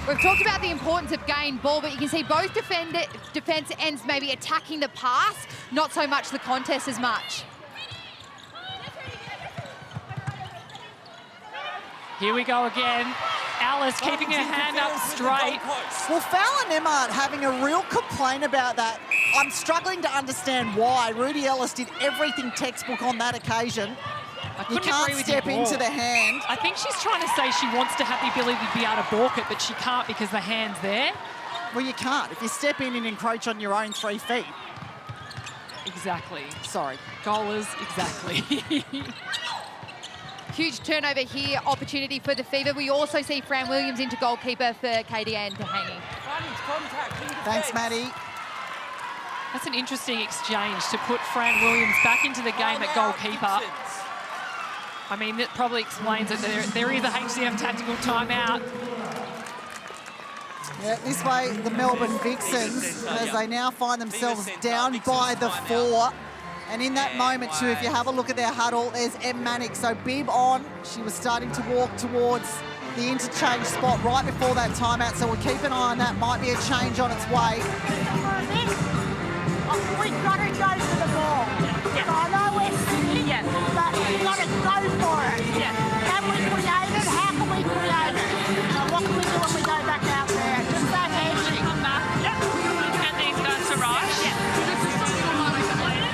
We've talked about the importance of gain ball, but you can see both defence ends maybe attacking the pass, not so much the contest as much. Here we go again. Alice keeping her hand up straight. Well, Fallon Emmard having a real complaint about that. I'm struggling to understand why. Rudy Ellis did everything textbook on that occasion. You can't step into the hand. I think she's trying to say she wants to have the ability to be able to balk it, but she can't because the hand's there. Well, you can't. If you step in and encroach on your own 3 feet. Exactly. Sorry. Goalers, exactly. Huge turnover here, opportunity for the Fever. We also see Fran Williams into goalkeeper for KDN Tahani. Thanks, Maddie. That's an interesting exchange to put Fran Williams back into the game at goalkeeper. I mean, that probably explains that there is a HCF tactical timeout. Yeah, this way, the Melbourne Vixens, as they now find themselves down by the 4. And in that moment, too, if you have a look at their huddle, there's Em Mannix. So Bib on. She was starting to walk towards the interchange spot right before that timeout. So we'll keep an eye on that. Might be a change on its way. We've got to go for the ball. Yeah. So I know we're sitting, but we've got to go for it. Yeah. Can we create it? How can we create it? So what can we do when we go back out there? Just that edging. Come back. Yep. And these guys to rush. Yeah.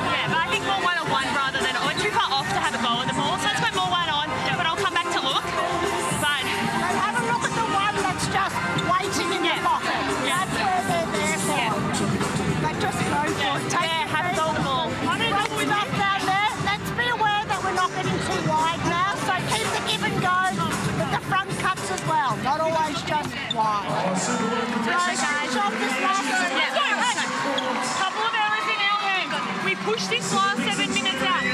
Yeah, but I think more one-on-one rather than or too far off to have a goal in the ball. So let's go more one-on, but I'll come back to look. But so have a look at the one that's just waiting in your pocket. Yeah. That's where they're there for. Yeah. But just go for it. Have a goal the ball. I mean, we're not down there. Let's be aware that we're not getting too wide now. So keep the give and go with the front cuts as well. Not always just wide. So guys, off this last couple of errors in our end. We pushed this last 7 minutes out.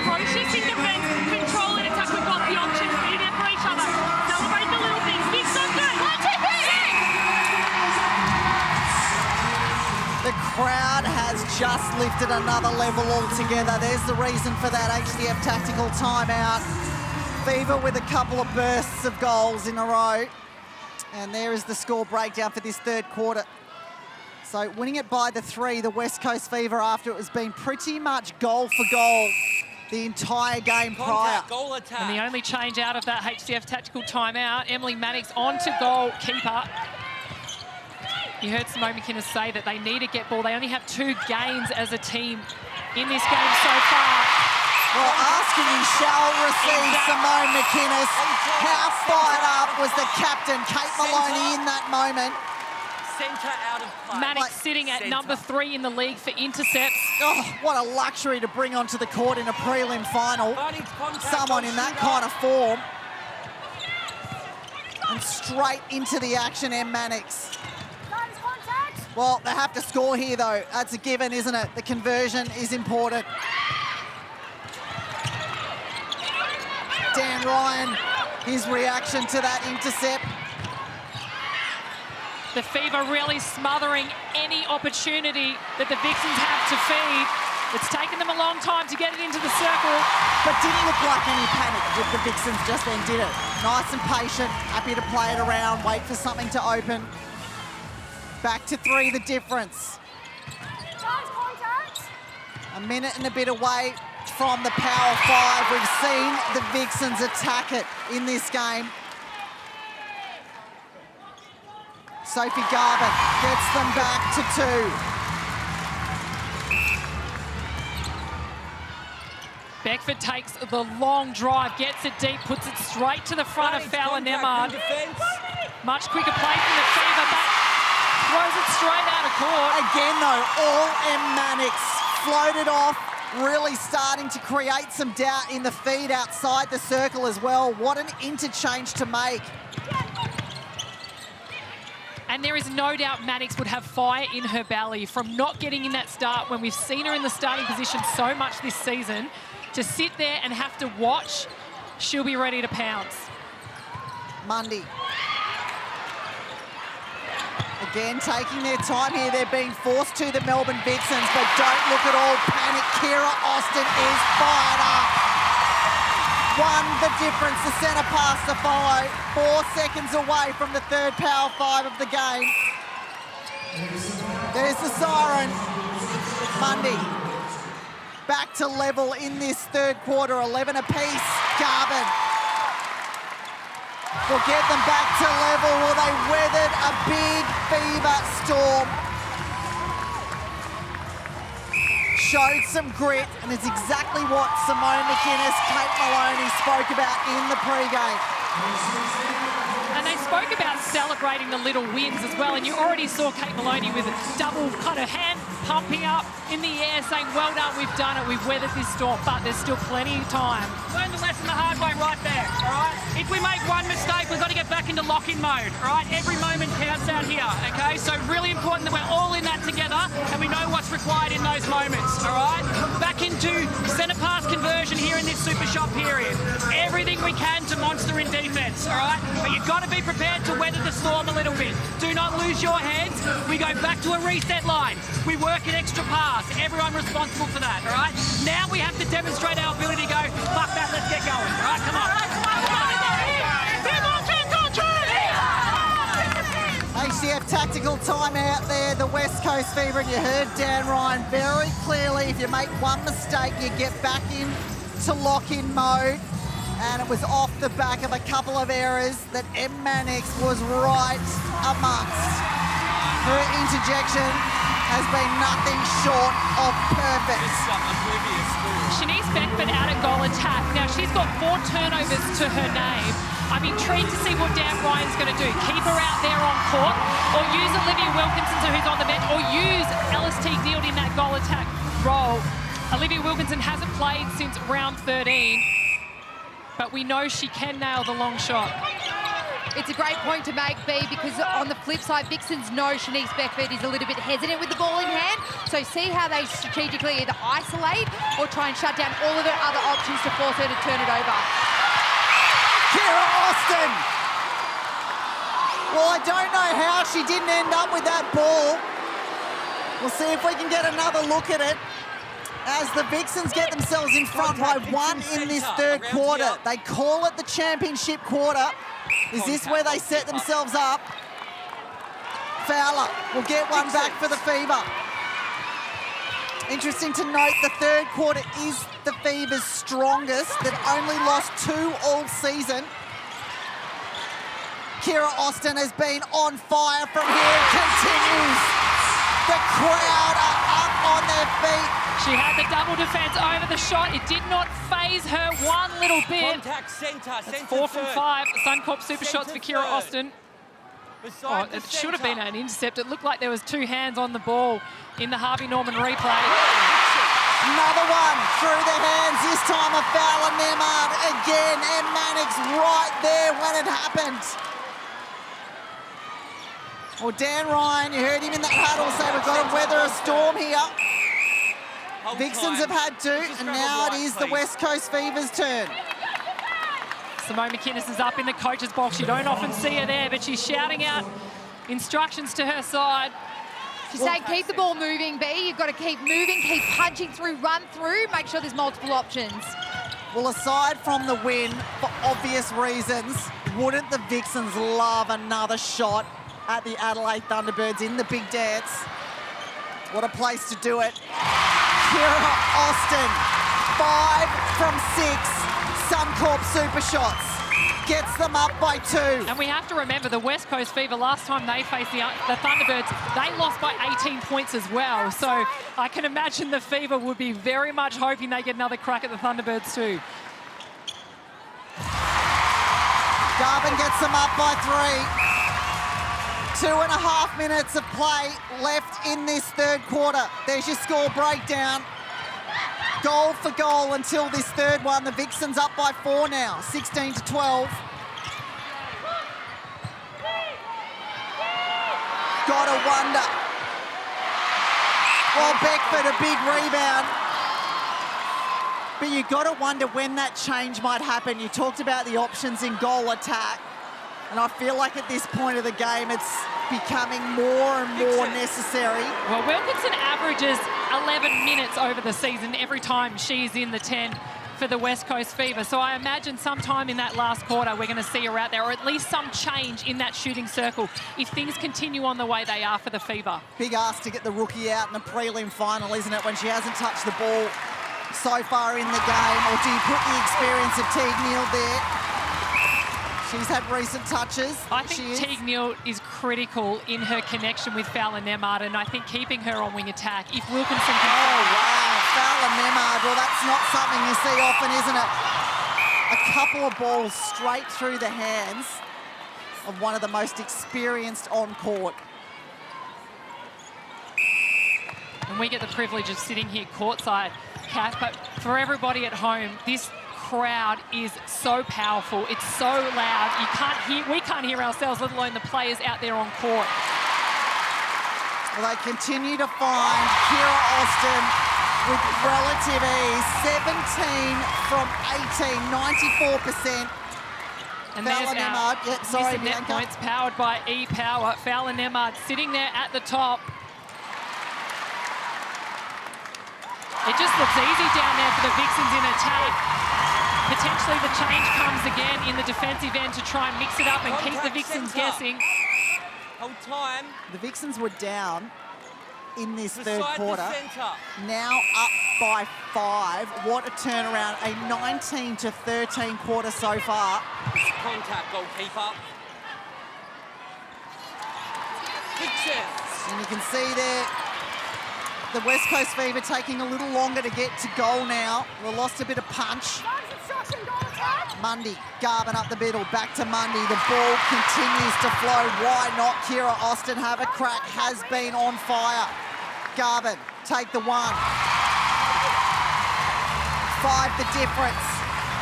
Process in defence, control and attack. We've got the options. Be there for each other. Celebrate the little things. Big so good. 1, 2, 3. The crowd has just lifted another level altogether. There's the reason for that HCF tactical timeout. Fever with a couple of bursts of goals in a row. And there is the score breakdown for this third quarter. So winning it by the 3, the West Coast Fever, after it has been pretty much goal for goal the entire game prior. Goal attack. And the only change out of that HCF tactical timeout, Emily Mannix on to goalkeeper. You heard Simone McInnes say that they need to get ball. They only have 2 gains as a team in this game so far. Well, asking you shall receive Simone McInnes. How fired up was the captain, Kate Maloney, in that moment. Centre out of play. Mannix sitting at number 3 in the league for intercepts. Oh, what a luxury to bring onto the court in a prelim final. Someone in that kind of form. And straight into the action, Em Mannix. Well, they have to score here, though. That's a given, isn't it? The conversion is important. Dan Ryan, his reaction to that intercept. The Fever really smothering any opportunity that the Vixens have to feed. It's taken them a long time to get it into the circle. But didn't look like any panic with the Vixens just then, did it? Nice and patient, happy to play it around, wait for something to open. Back to 3, the difference. A minute and a bit away from the Power 5. We've seen the Vixens attack it in this game. Sophie Garvin gets them back to 2. Beckford takes the long drive, gets it deep, puts it straight to the front of Fowler Nemard. Much quicker play from the Fever, but throws it straight out of court. Again, though, all M. Mannix floated off, really starting to create some doubt in the feed outside the circle as well. What an interchange to make. And there is no doubt Mannix would have fire in her belly from not getting in that start when we've seen her in the starting position so much this season. To sit there and have to watch, she'll be ready to pounce. Mundy. Again, taking their time here. They're being forced to the Melbourne Vixens, but don't look at all panic. Kira Austin is fired up. Won the difference, the centre pass to follow. 4 seconds away from the third Power 5 of the game. There's the siren. Mundy back to level in this third quarter, 11 apiece. Garvin will get them back to level. Well, they weathered a big Fever storm. Showed some grit, and it's exactly what Simone McInnes, Kate Maloney spoke about in the pre-game. And they spoke about celebrating the little wins as well, and you already saw Kate Maloney with a double kind of hand pumping up in the air, saying, well done, we've done it, we've weathered this storm, but there's still plenty of time. Learn the lesson the hard way right there, all right? If we make one mistake, we've got to get back into lock-in mode, all right? Every moment counts out here, okay? So really important that we're all in that together and we know what's required in those moments, all right? Back into centre pass conversion here in this super shot period. Everything we can to monster in defence, all right? But you've got to be prepared to weather the storm a little bit. Do not lose your heads. We go back to a reset line. We work an extra pass. Everyone responsible for that, all right? Now we have to demonstrate our ability to go, fuck that, let's get going, all right? Come on. ACF tactical timeout there, the West Coast Fever, and you heard Dan Ryan very clearly. If you make one mistake, you get back into lock-in mode. And it was off the back of a couple of errors that M. Mannix was right amongst. Her interjection has been nothing short of perfect. Shanice Beckford out at goal attack. Now, she's got 4 turnovers to her name. I'm intrigued to see what Dan Ryan's going to do. Keep her out there on court, or use Olivia Wilkinson, who's on the bench, or use Alice Teague-Neald in that goal attack role. Olivia Wilkinson hasn't played since round 13, but we know she can nail the long shot. It's a great point to make, B, because on the flip side, Vixens know Shanice Beckford is a little bit hesitant with the ball in hand. So see how they strategically either isolate or try and shut down all of her other options to force her to turn it over. Kira Austin! Well, I don't know how she didn't end up with that ball. We'll see if we can get another look at it as the Vixens get themselves in front by 1 in this third quarter. They call it the championship quarter. Is this where they set themselves up? Fowler will get one back for the Fever. Interesting to note, the third quarter is the Fever's strongest. They've only lost 2 all season. Kira Austin has been on fire from here. Continues. The crowd are up on their feet. She had the double defence over the shot. It did not phase her one little bit. Contact centre. That's 4 from 5. Suncorp super shots for Kira Austin. Oh, it should have been an intercept. It looked like there was 2 hands on the ball in the Harvey Norman replay. Another one through the hands, this time of Fowler Nemard again, and Mannix right there when it happened. Well, Dan Ryan, you heard him in that huddle say we've got to weather a storm here. Vixens have had to, and now it is the West Coast Fever's turn. Simone McInnes is up in the coach's box. You don't often see her there, but she's shouting out instructions to her side. She's saying keep the ball moving, B. You've got to keep moving, keep punching through, run through, make sure there's multiple options. Well, aside from the win, for obvious reasons, wouldn't the Vixens love another shot at the Adelaide Thunderbirds in the big dance? What a place to do it. Kira Austin 5 from 6 Suncorp super shots. Gets them up by 2. And we have to remember the West Coast Fever, last time they faced the Thunderbirds, they lost by 18 points as well. So I can imagine the Fever would be very much hoping they get another crack at the Thunderbirds too. Garvin gets them up by 3. 2.5 minutes of play left in this third quarter. There's your score breakdown. Goal for goal until this third one. The Vixens up by 4 now, 16-12. Gotta wonder. Well, Beckford, a big rebound. But you gotta wonder when that change might happen. You talked about the options in goal attack. And I feel like at this point of the game, it's becoming more and more necessary. Well, Wilkinson averages 11 minutes over the season every time she's in the 10 for the West Coast Fever. So I imagine sometime in that last quarter, we're going to see her out there, or at least some change in that shooting circle if things continue on the way they are for the Fever. Big ask to get the rookie out in the prelim final, isn't it, when she hasn't touched the ball so far in the game? Or do you put the experience of Teague Neal there? She's had recent touches. I think Teague Neal is critical in her connection with Fowler Nemard, and I think keeping her on wing attack. If Wilkinson can... Oh, wow. Fowler Nemard. Well, that's not something you see often, isn't it? A couple of balls straight through the hands of one of the most experienced on court. And we get the privilege of sitting here courtside, Kath, but for everybody at home, this crowd is so powerful. It's so loud. We can't hear ourselves, let alone the players out there on court. Well, they continue to find Kira Austin with relative ease. 17 from 18, 94%. And Fowler there's Nemard. Yeah, sorry, net points powered by E-Power. Fowler Nemard sitting there at the top. It just looks easy down there for the Vixens in attack. Potentially the change comes again in the defensive end to try and mix it up and keep the Vixens guessing. Hold time. The Vixens were down in this third quarter. Center. Now up by 5. What a turnaround. A 19-13 quarter so far. Contact, goalkeeper. Vixens. And you can see there, the West Coast Fever taking a little longer to get to goal now. We lost a bit of punch. Mundy, Garvin up the middle, back to Mundy. The ball continues to flow. Why not Kira Austin have a crack? Has been on fire. Garvin, take the 1. 5 the difference.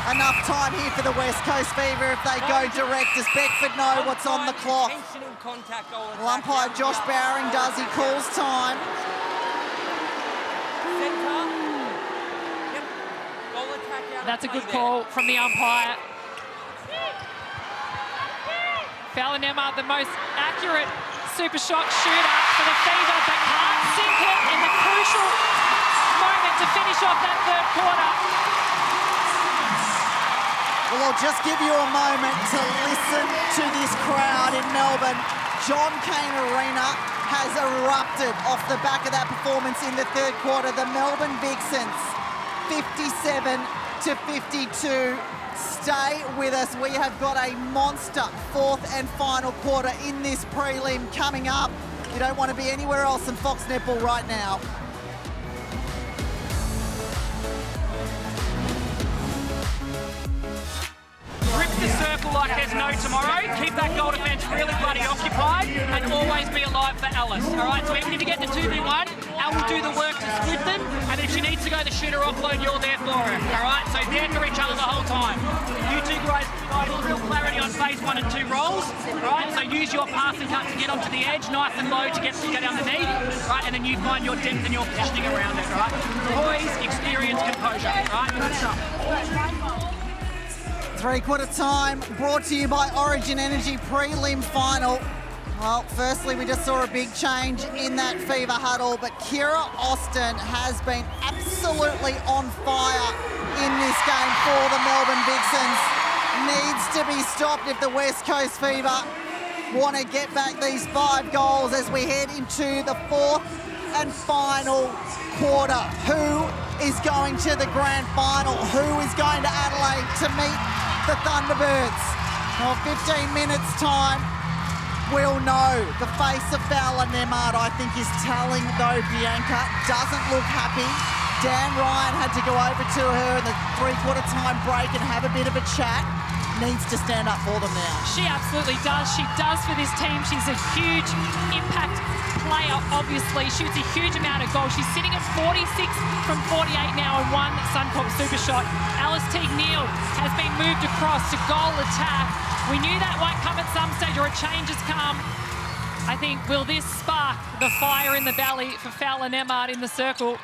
Enough time here for the West Coast Fever if they go direct. Does Beckford know what's on the clock? Well, umpire Josh Bowring does. He calls time. That's a good call from the umpire. Fowler Nemard, the most accurate super shot shooter for the Fever, but can't sink it in the crucial moment to finish off that third quarter. Well, I'll just give you a moment to listen to this crowd in Melbourne. John Cain Arena has erupted off the back of that performance in the third quarter. The Melbourne Vixens, 57-52. Stay with us. We have got a monster fourth and final quarter in this prelim coming up. You don't want to be anywhere else than Fox Netball right now. Grip the circle like there's no tomorrow. Keep that goal defence really bloody occupied and always be alive for Alice. All right, so even if you get the 2v1, Al will do the work to split them, and if she needs to go the shooter offload, you're there for her. All right, so there for each other the whole time. You two guys provide real clarity on phase 1 and 2 rolls. All right, so use your pass and cut to get onto the edge, nice and low to get underneath. Right, and then you find your depth and your positioning around it. All right, poise, experience, composure. All right, good stuff. Three-quarter time brought to you by Origin Energy prelim final. Well, firstly, we just saw a big change in that Fever huddle, but Kira Austin has been absolutely on fire in this game for the Melbourne Vixens. Needs to be stopped if the West Coast Fever want to get back these 5 goals as we head into the fourth and final quarter. Who is going to the grand final? Who is going to Adelaide to meet the Thunderbirds? Well, 15 minutes time, we'll know. The face of Fowler Nemad, I think, is telling, though Bianca doesn't look happy. Dan Ryan had to go over to her in the three-quarter time break and have a bit of a chat. Needs to stand up for them now. She absolutely does. She does for this team. She's a huge impact player, obviously. Shoots a huge amount of goals. She's sitting at 46 from 48 now and one Suncorp super shot. Alice Teague-Neal has been moved across to goal attack. We knew that might come at some stage, or a change has come. I think, will this spark the fire in the belly for Fowler Nemad in the circle?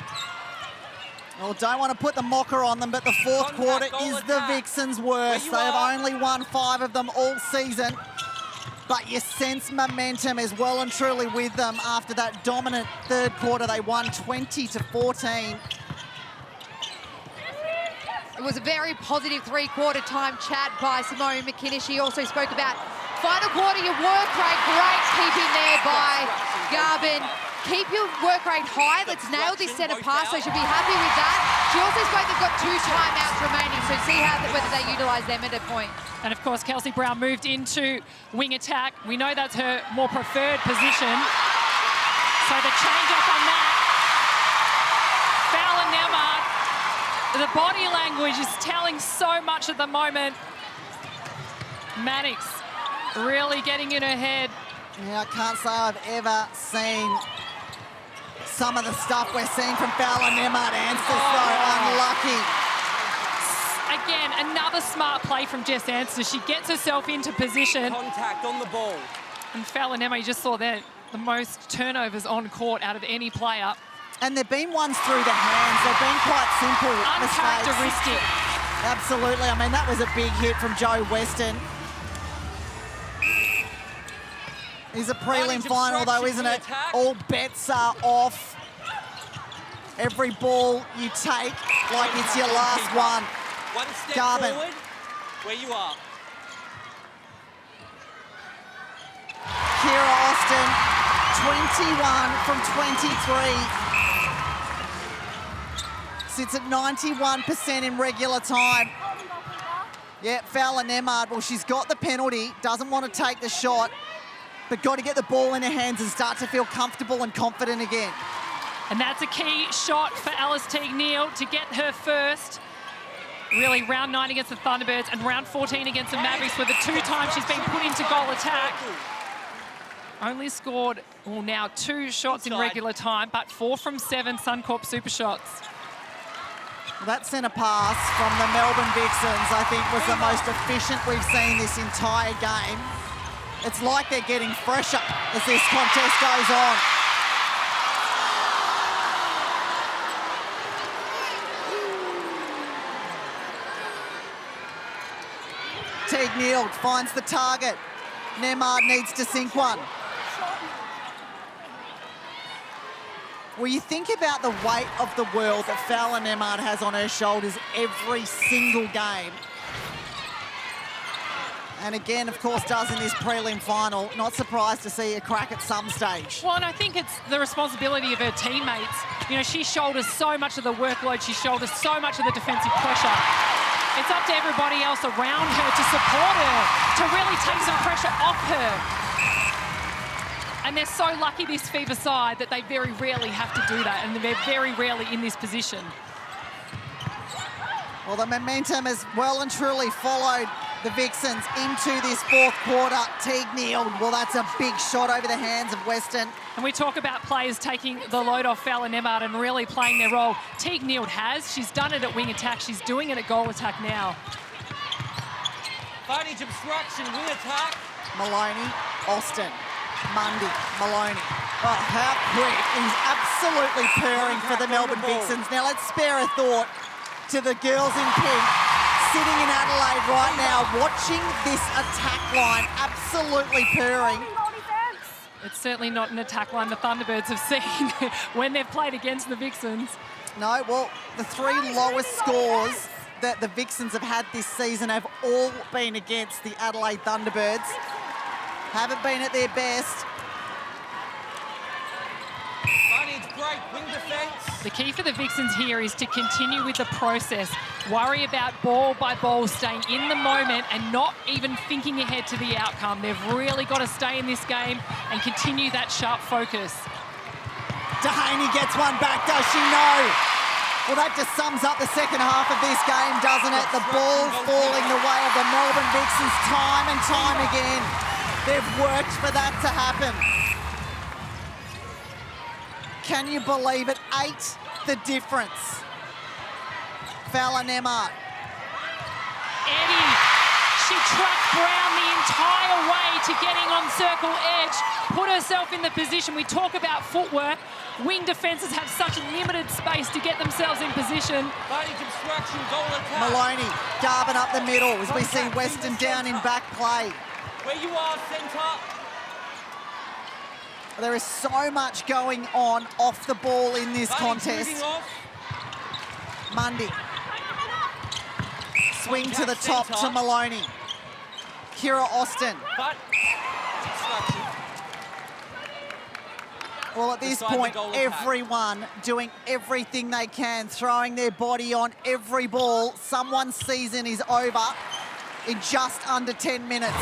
Well, don't want to put the mocker on them, but the fourth quarter is the Vixens' worst. They have only won 5 of them all season, but you sense momentum is well and truly with them after that dominant third quarter. They won 20-14. It was a very positive three-quarter time chat by Simone McInnes. She also spoke about final quarter, your work rate, great keeping there by Garvin. Keep your work rate high. Let's nail this centre pass, so she'll be happy with that. She also spoke they've got 2 timeouts remaining, so see whether they utilise them at a point. And of course, Kelsey Brown moved into wing attack. We know that's her more preferred position. So the change up on that. Fowler Nemad, the body language is telling so much at the moment. Mannix really getting in her head. Yeah, I can't say I've ever seen some of the stuff we're seeing from Fowler Nemad. Answer so unlucky. Again, another smart play from Jess Anster. She gets herself into position. Contact on the ball. And Fowler Nemad, you just saw there, the most turnovers on court out of any player. And they've been ones through the hands. They've been quite simple uncharacteristic. Mistakes. Absolutely. I mean, that was a big hit from Joe Weston. It's a prelim final, though, isn't it? All bets are off. Every ball you take like it's your last one. One step Garvin. forward, where you are. Kira Austin, 21 from 23. Sits at 91% in regular time. Yeah, Fowler Nemad, well, she's got the penalty, doesn't want to take the shot, but got to get the ball in her hands and start to feel comfortable and confident again. And that's a key shot for Alice Teague-Neal to get her first. Really, round 9 against the Thunderbirds and round 14 against the Mavericks were the 2 times she's been put into goal attack. Only scored, well, now 2 shots in regular time, but 4 from 7 Suncorp super shots. That centre pass from the Melbourne Vixens, I think, was the most efficient we've seen this entire game. It's like they're getting fresher as this contest goes on. Teague-Neal finds the target. Nemad needs to sink one. Well, you think about the weight of the world that Fowler Nemad has on her shoulders every single game. And again, of course, does in this prelim final. Not surprised to see a crack at some stage. Well, and I think it's the responsibility of her teammates. You know, she shoulders so much of the workload. She shoulders so much of the defensive pressure. It's up to everybody else around her to support her, to really take some pressure off her. And they're so lucky, this Fever side, that they very rarely have to do that, and they're very rarely in this position. Well, the momentum has well and truly followed the Vixens into this fourth quarter. Teague-Neal, well, that's a big shot over the hands of Weston. And we talk about players taking the load off Fowler Nemad and really playing their role. Teague-Neal has. She's done it at wing attack. She's doing it at goal attack now. Advantage obstruction, wing attack. Maloney, Austin, Mundy, Maloney. Oh, how quick. He's absolutely purring for the Melbourne Vixens. Now, let's spare a thought to the girls in pink sitting in Adelaide right now, watching this attack line, absolutely purring. It's certainly not an attack line the Thunderbirds have seen when they've played against the Vixens. No, well, the 3 lowest scores that the Vixens have had this season have all been against the Adelaide Thunderbirds. Haven't been at their best. Advantage break, wing defence. The key for the Vixens here is to continue with the process. Worry about ball by ball, staying in the moment and not even thinking ahead to the outcome. They've really got to stay in this game and continue that sharp focus. Dehaney gets one back, does she? No. Well, that just sums up the second half of this game, doesn't it? The ball falling the way of the Melbourne Vixens time and time again. They've worked for that to happen. Can you believe it? 8 the difference. Fowler Nemart. Eddie, she tracked Brown the entire way to getting on circle edge, put herself in the position. We talk about footwork. Wing defences have such limited space to get themselves in position. Maloney, Garvin up the middle as we see Weston down in back play. Where you are, centre. There is so much going on off the ball in this contest. Mundy. Swing to the top to Maloney. Kira Austin. Well, at this point, everyone doing everything they can, throwing their body on every ball. Someone's season is over in just under 10 minutes.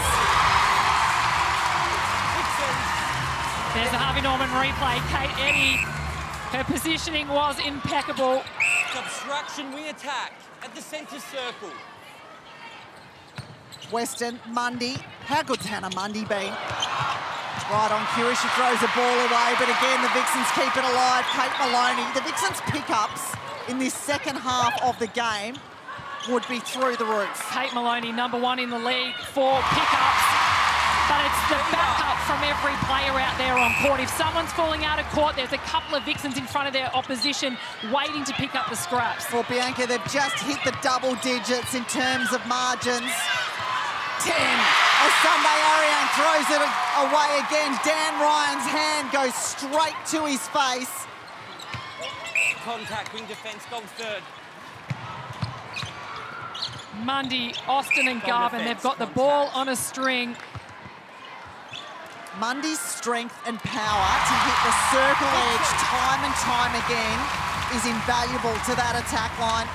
There's a Harvey Norman replay. Kate Eddy, her positioning was impeccable. Obstruction, wing attack at the centre circle. Weston, Mundy. How good's Hannah Mundy been? Right on cue, she throws the ball away, but again, the Vixens keep it alive. Kate Maloney. The Vixens' pickups in this second half of the game would be through the roof. Kate Maloney, #1 in the league for pickups, but it's the backup from every player out there on court. If someone's falling out of court, there's a couple of Vixens in front of their opposition waiting to pick up the scraps. Well, Bianca, they've just hit the double digits in terms of margins. 10. As Sunday Ariane throws it away again. Dan Ryan's hand goes straight to his face. Contact, wing defence, goal third. Mundy, Austin and Garvin, they've got the ball on a string. Mundy's strength and power to hit the circle edge time and time again is invaluable to that attack line.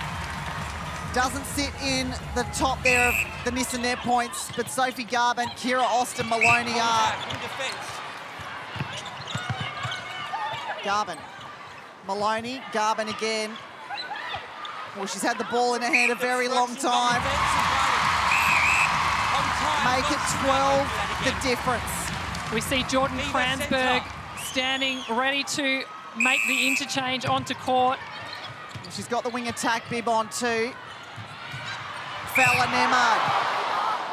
Doesn't sit in the top there of the miss and net points, but Sophie Garvin, Kira Austin, Maloney are. Garvin, Maloney, Garvin again. Well, she's had the ball in her hand a very long time. Make it 12 the difference. We see Jordan Kransberg standing ready to make the interchange onto court. She's got the wing attack bib on too. Fowler Nemard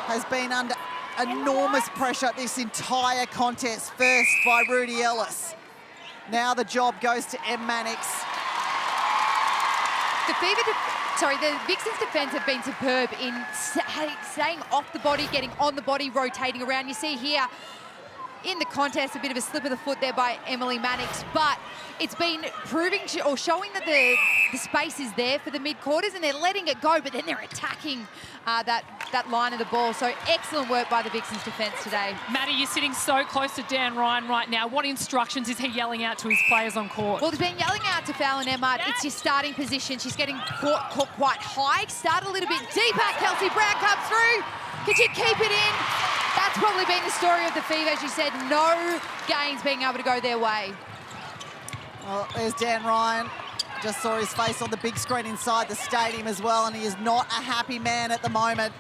has been under enormous pressure this entire contest. First by Rudy Ellis. Now the job goes to Em Mannix. The Vixens' defence have been superb in staying off the body, getting on the body, rotating around. You see here in the contest a bit of a slip of the foot there by Emily Mannix, but it's been proving or showing that the space is there for the mid-quarters and they're letting it go, but then they're attacking that line of the ball. So excellent work by the Vixens' defence today. Maddie, you're sitting so close to Dan Ryan right now. What instructions is he yelling out to his players on court? Well, he's been yelling out to Fowler Nemard. It's your starting position. She's getting caught quite high. Start a little bit deeper. Kelsey Brown comes through. Could you keep it in? That's probably been the story of the Fever, as you said. No gains being able to go their way. Well, there's Dan Ryan. Just saw his face on the big screen inside the stadium as well, and he is not a happy man at the moment.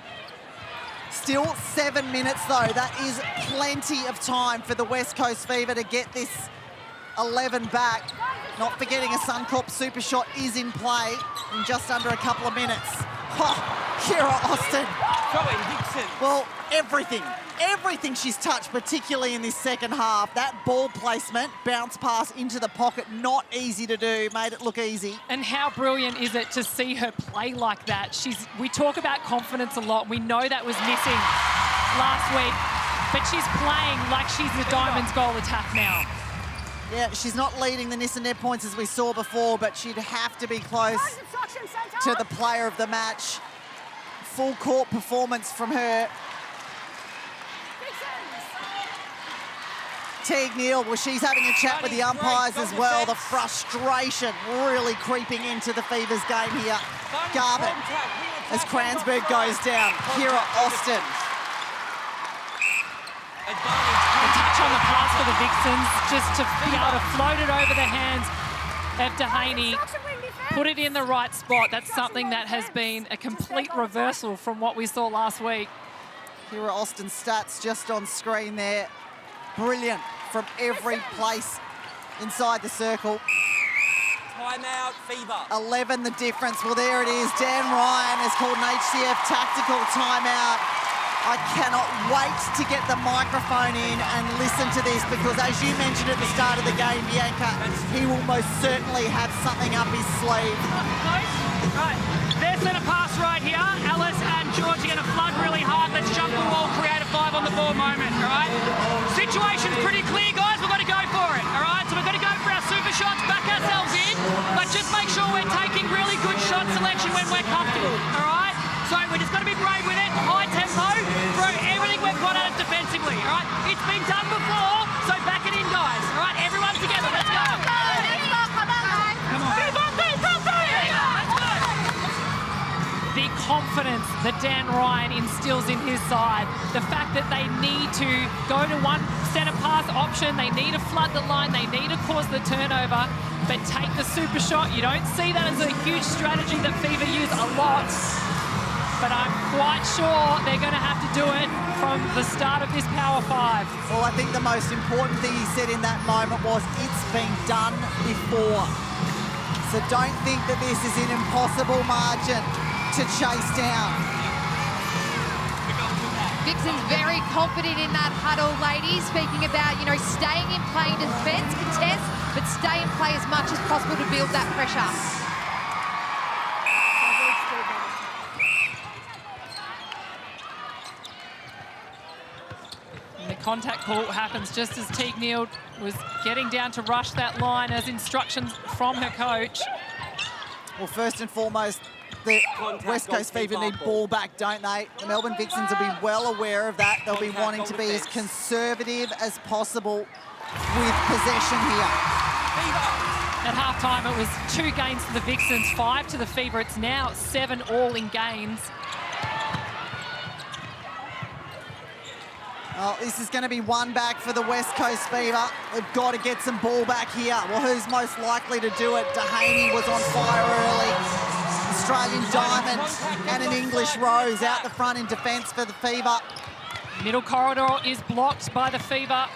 Still 7 minutes, though. That is plenty of time for the West Coast Fever to get this 11 back. Not forgetting a Suncorp super shot is in play in just under a couple of minutes. Oh, Kira Austin. Well, everything she's touched, particularly in this second half. That ball placement, bounce pass into the pocket, not easy to do, made it look easy. And how brilliant is it to see her play like that? We talk about confidence a lot. We know that was missing last week, but she's playing like she's the Diamonds goal attack now. Yeah, she's not leading the Nissan net points as we saw before, but she'd have to be close to the player of the match. Full court performance from her. Teague Neal, well, she's having a chat with the umpires as well. The frustration really creeping into the Fever's game here. Garvin, as Cransberg goes down. Kira Austin. A touch on the pass for the Vixens, just to be able to float it over the hands of Dehaney, put it in the right spot. That's something that has been a complete reversal from what we saw last week. Kira Austin's stats just on screen there. Brilliant from every place inside the circle. Timeout, Fever. 11 the difference. Well, there it is. Dan Ryan has called an HCF tactical timeout. I cannot wait to get the microphone in and listen to this because, as you mentioned at the start of the game, Bianca, he will most certainly have something up his sleeve. Right, their centre pass right here. Alice and George are going to flood really hard. Let's jump the wall, create a 5 on the ball moment, all right? Situation's pretty clear, guys. We've got to go for it, all right? So we've got to go for our super shots, back ourselves in, but just make sure we're taking really good shot selection when we're comfortable, all right? So we're just got to be brave with it, high tempo, throw everything we've got at it defensively, all right? It's been done before, so back it in, guys, all right? Everyone together, let's go. Come on. The confidence that Dan Ryan instills in his side, the fact that they need to go to one centre pass option, they need to flood the line, they need to cause the turnover, but take the super shot. You don't see that as a huge strategy that Fever use a lot, but I'm quite sure they're going to have to do it from the start of this Power 5. Well, I think the most important thing he said in that moment was, it's been done before. So don't think that this is an impossible margin to chase down. Vixen's very confident in that huddle, ladies, speaking about, you know, staying in play in defence, contest, but stay in play as much as possible to build that pressure. And the contact call happens just as Teague Neal was getting down to rush that line as instructions from her coach. Well, first and foremost, the West Coast Fever need ball back, don't they? The Melbourne Vixens will be well aware of that. They'll be wanting to be as conservative as possible with possession here. At halftime, it was 2 gains to the Vixens, 5 to the Fever. It's now 7 all in gains. Well, this is going to be one back for the West Coast Fever. They've got to get some ball back here. Well, who's most likely to do it? Dehaney was on fire early. Australian Diamond and an English Rose out the front in defence for the Fever. Middle corridor is blocked by the Fever.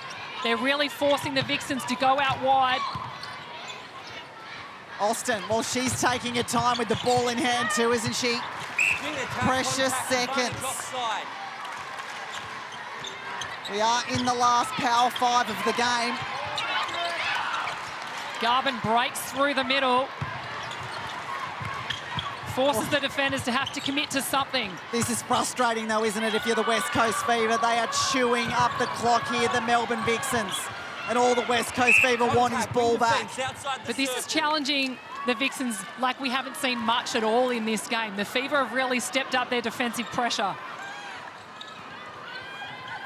They're really forcing the Vixens to go out wide. Austin, well, she's taking her time with the ball in hand too, isn't she? Precious seconds. We are in the last Power 5 of the game. Garvin breaks through the middle. Forces the defenders to have to commit to something. This is frustrating though, isn't it, if you're the West Coast Fever? They are chewing up the clock here, the Melbourne Vixens. And all the West Coast Fever want is ball back. But this is challenging the Vixens like we haven't seen much at all in this game. The Fever have really stepped up their defensive pressure.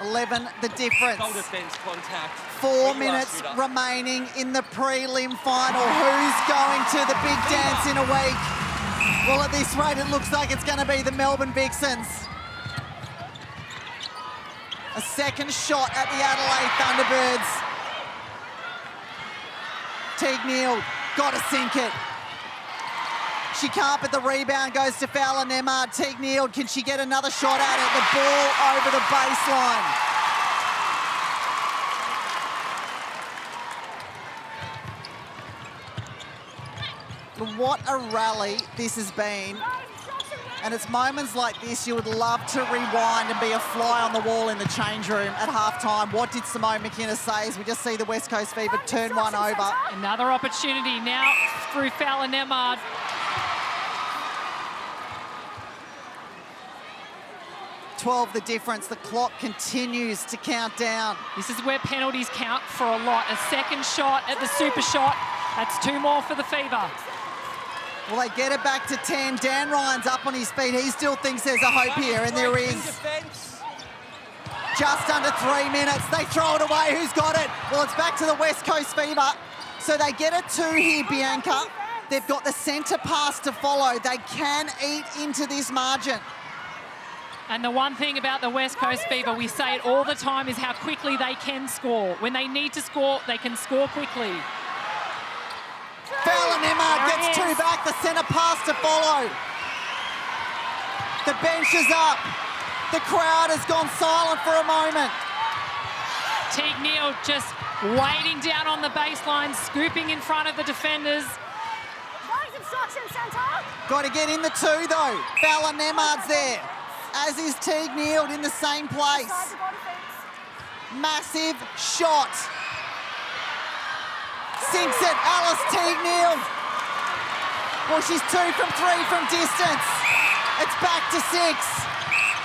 11 the difference. Goal defence contact. 4 minutes remaining in the prelim final. Who's going to the big dance in a week? Well, at this rate, it looks like it's going to be the Melbourne Vixens. A second shot at the Adelaide Thunderbirds. Teague Neal, got to sink it. She can't, but the rebound goes to Fowler Nemard. Teague Neal, can she get another shot at it? The ball over the baseline. What a rally this has been. And it's moments like this you would love to rewind and be a fly on the wall in the change room at halftime. What did Simone McInnes say as we just see the West Coast Fever turn one over? Another opportunity now through Fowler Nemard. The difference. The clock continues to count down. This is where penalties count for a lot. A second shot at the super shot. That's 2 more for the Fever. Well, they get it back to 10. Dan Ryan's up on his feet. He still thinks there's a hope here, and there is. Just under 3 minutes. They throw it away. Who's got it? Well, it's back to the West Coast Fever. So they get a 2 here, Bianca. They've got the centre pass to follow. They can eat into this margin. And the one thing about the West Coast Fever, we say it all the time, is how quickly they can score. When they need to score, they can score quickly. Fallon Emmard gets 2 back. The centre pass to follow. The bench is up. The crowd has gone silent for a moment. Teague Neal just waiting down on the baseline, scooping in front of the defenders. Got to get in the 2 though. Fallon Emmard's there, as is Teague Neal in the same place. Massive shot. Sinks it, Alice Teague Neal. Well, she's 2 from 3 from distance. It's back to 6.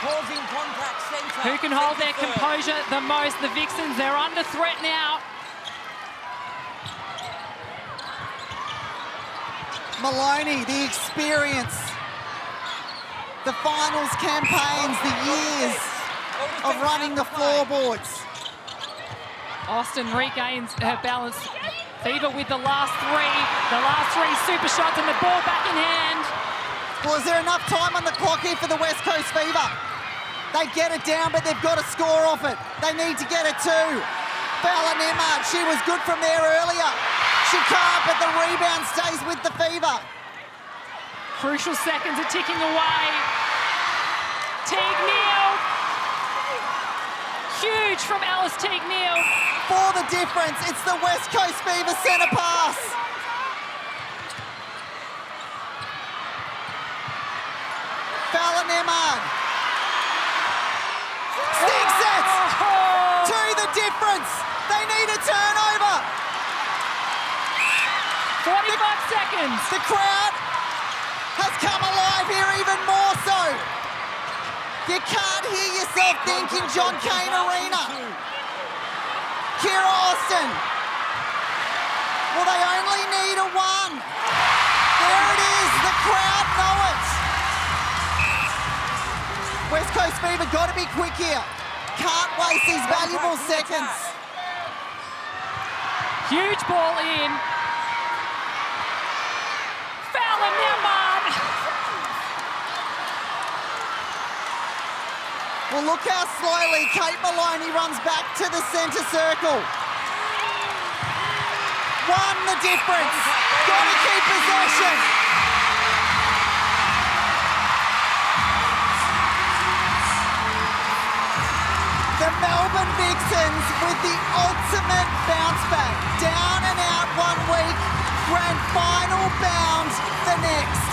Causing contact centre. Who can hold their composure the most? The Vixens, they're under threat now. Maloney, the experience. The finals campaigns, the years of running the floorboards. Austin regains her balance. Fever with the last 3. The last 3 super shots and the ball back in hand. Well, is there enough time on the clock here for the West Coast Fever? They get it down, but they've got to score off it. They need to get it too. Fallon Emmard, she was good from there earlier. She can't, but the rebound stays with the Fever. Crucial seconds are ticking away. Teague Neal. Huge from Alice Teague Neal. For the difference, it's the West Coast Fever centre pass. Fallon Emmard. Sticks it! To the difference. They need a turnover. 45 seconds. The crowd has come alive here even more so. You can't hear yourself thinking John Cain Arena. Kira Austin. Well, they only need a 1. There it is. The crowd know it. West Coast Fever got to be quick here. Can't waste these valuable seconds. Huge ball in. Fallon Emmard. Well, look how slowly Kate Maloney runs back to the centre circle. 1 the difference. Got to keep possession. The Melbourne Vixens with the ultimate bounce back. Down and out 1 week, grand final bound the next.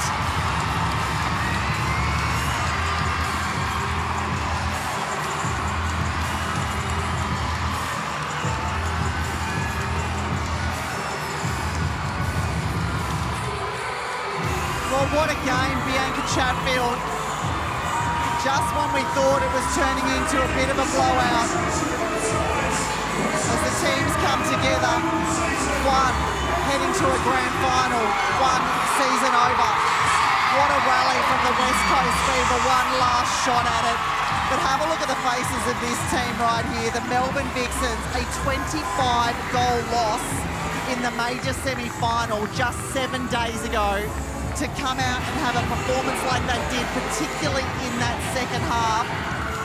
Well, what a game, Bianca Chatfield. Just when we thought it was turning into a bit of a blowout, as the teams come together, 1 heading to a grand final, 1 season over. What a rally from the West Coast Fever, 1 last shot at it. But have a look at the faces of this team right here. The Melbourne Vixens, a 25-goal loss in the major semi-final just 7 days ago. To come out and have a performance like they did, particularly in that second half.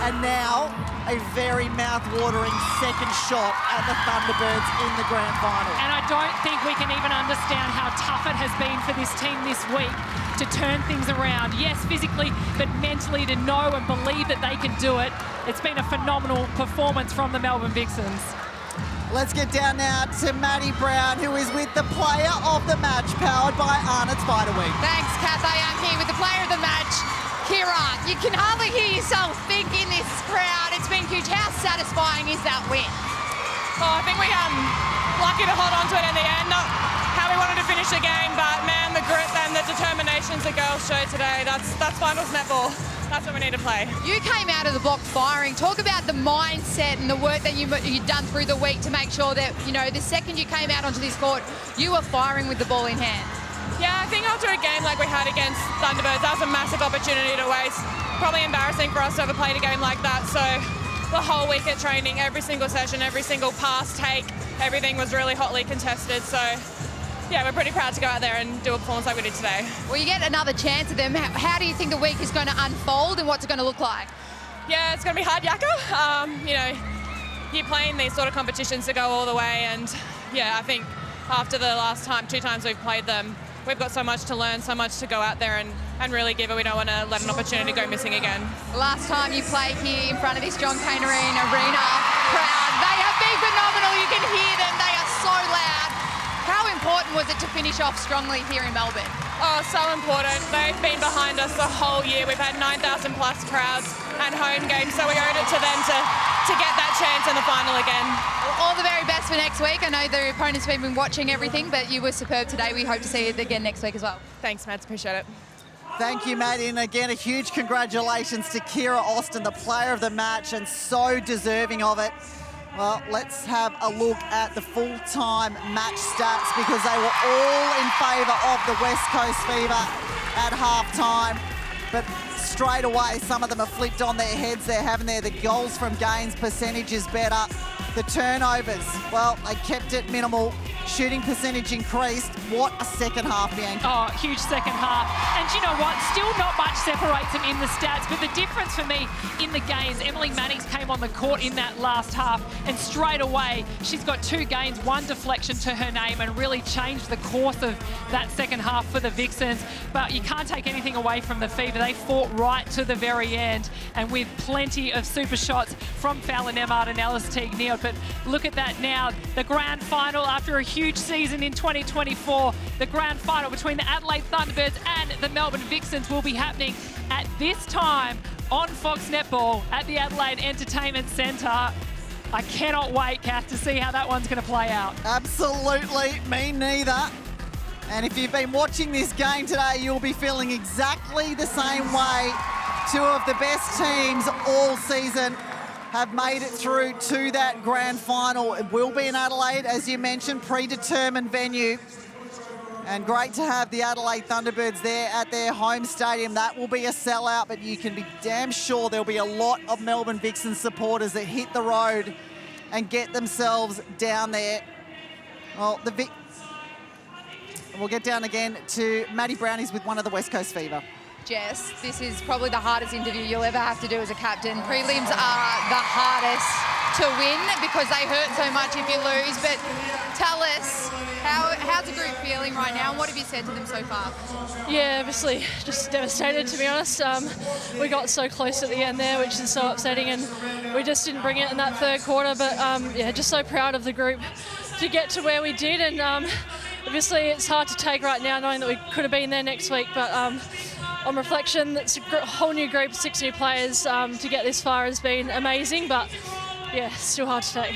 And now, a very mouth-watering second shot at the Thunderbirds in the grand final. And I don't think we can even understand how tough it has been for this team this week to turn things around. Yes, physically, but mentally to know and believe that they can do it. It's been a phenomenal performance from the Melbourne Vixens. Let's get down now to Maddie Brown, who is with the player of the match, powered by Arnott's Vitaweed. Thanks, Kath. I am here with the player of the match, Kira. You can hardly hear yourself think in this crowd. It's been huge. How satisfying is that win? Oh, I think we lucky to hold on to it in the end. Not how we wanted to finish the game, but man, the grit and the determinations the girls showed today, that's finals netball. That's what we need to play. You came out of the block firing. Talk about the mindset and the work that you've done through the week to make sure that, you know, the second you came out onto this court, you were firing with the ball in hand. Yeah, I think after a game like we had against Thunderbirds, that was a massive opportunity to waste. Probably embarrassing for us to ever played a game like that. So the whole week at training, every single session, every single pass, take, everything was really hotly contested. So, yeah, we're pretty proud to go out there and do a performance like we did today. Well, you get another chance at them. How do you think the week is going to unfold and what's it going to look like? Yeah, it's going to be hard yakka. You know, you're playing these sort of competitions to go all the way, and yeah, I think after the last two times we've played them, we've got so much to learn, so much to go out there and really give it. We don't want to let an opportunity go missing again. Last time you played here in front of this John Cain Arena crowd, they have been phenomenal. You can hear them. They are so loud. How important was it to finish off strongly here in Melbourne? Oh, so important. They've been behind us the whole year. We've had 9,000 plus crowds and home games, so we owed it to them to get that chance in the final again. Well, all the very best for next week. I know the opponents have been watching everything, but you were superb today. We hope to see you again next week as well. Thanks, Mads. Appreciate it. Thank you, Maddie. And again, a huge congratulations to Kira Austin, the player of the match, and so deserving of it. Well, let's have a look at the full-time match stats because they were all in favour of the West Coast Fever at half-time. But straight away, some of them have flipped on their heads. They're having the goals from gains percentage is better. The turnovers, well, they kept it minimal. Shooting percentage increased. What a second half, Bianca. Oh, huge second half. And you know what? Still not much separates them in the stats, but the difference for me in the gains, Emily Mannix came on the court in that last half, and straight away, she's got 2 gains, 1 deflection to her name, and really changed the course of that second half for the Vixens. But you can't take anything away from the Fever. They fought right to the very end, and with plenty of super shots from Fallon Emmard and Alice Teague-Neal. But look at that now, the grand final after a huge season in 2024. The grand final between the Adelaide Thunderbirds and the Melbourne Vixens will be happening at this time on Fox Netball at the Adelaide Entertainment Centre. I cannot wait, Kath, to see how that one's going to play out. Absolutely, me neither. And if you've been watching this game today, you'll be feeling exactly the same way. 2 of the best teams all season have made it through to that grand final. It will be in Adelaide, as you mentioned, predetermined venue. And great to have the Adelaide Thunderbirds there at their home stadium. That will be a sellout, but you can be damn sure there'll be a lot of Melbourne Vixens supporters that hit the road and get themselves down there. Well, we'll get down again to Maddie Brownies with one of the West Coast Fever. Jess, this is probably the hardest interview you'll ever have to do as a captain. Prelims are the hardest to win because they hurt so much if you lose. But tell us, how's the group feeling right now and what have you said to them so far? Yeah, obviously just devastated, to be honest. We got so close at the end there, which is so upsetting, and we just didn't bring it in that third quarter. But yeah, just so proud of the group to get to where we did. And obviously it's hard to take right now knowing that we could have been there next week. But on reflection, it's a whole new group, 6 new players. To get this far has been amazing, but yeah, still hard to take.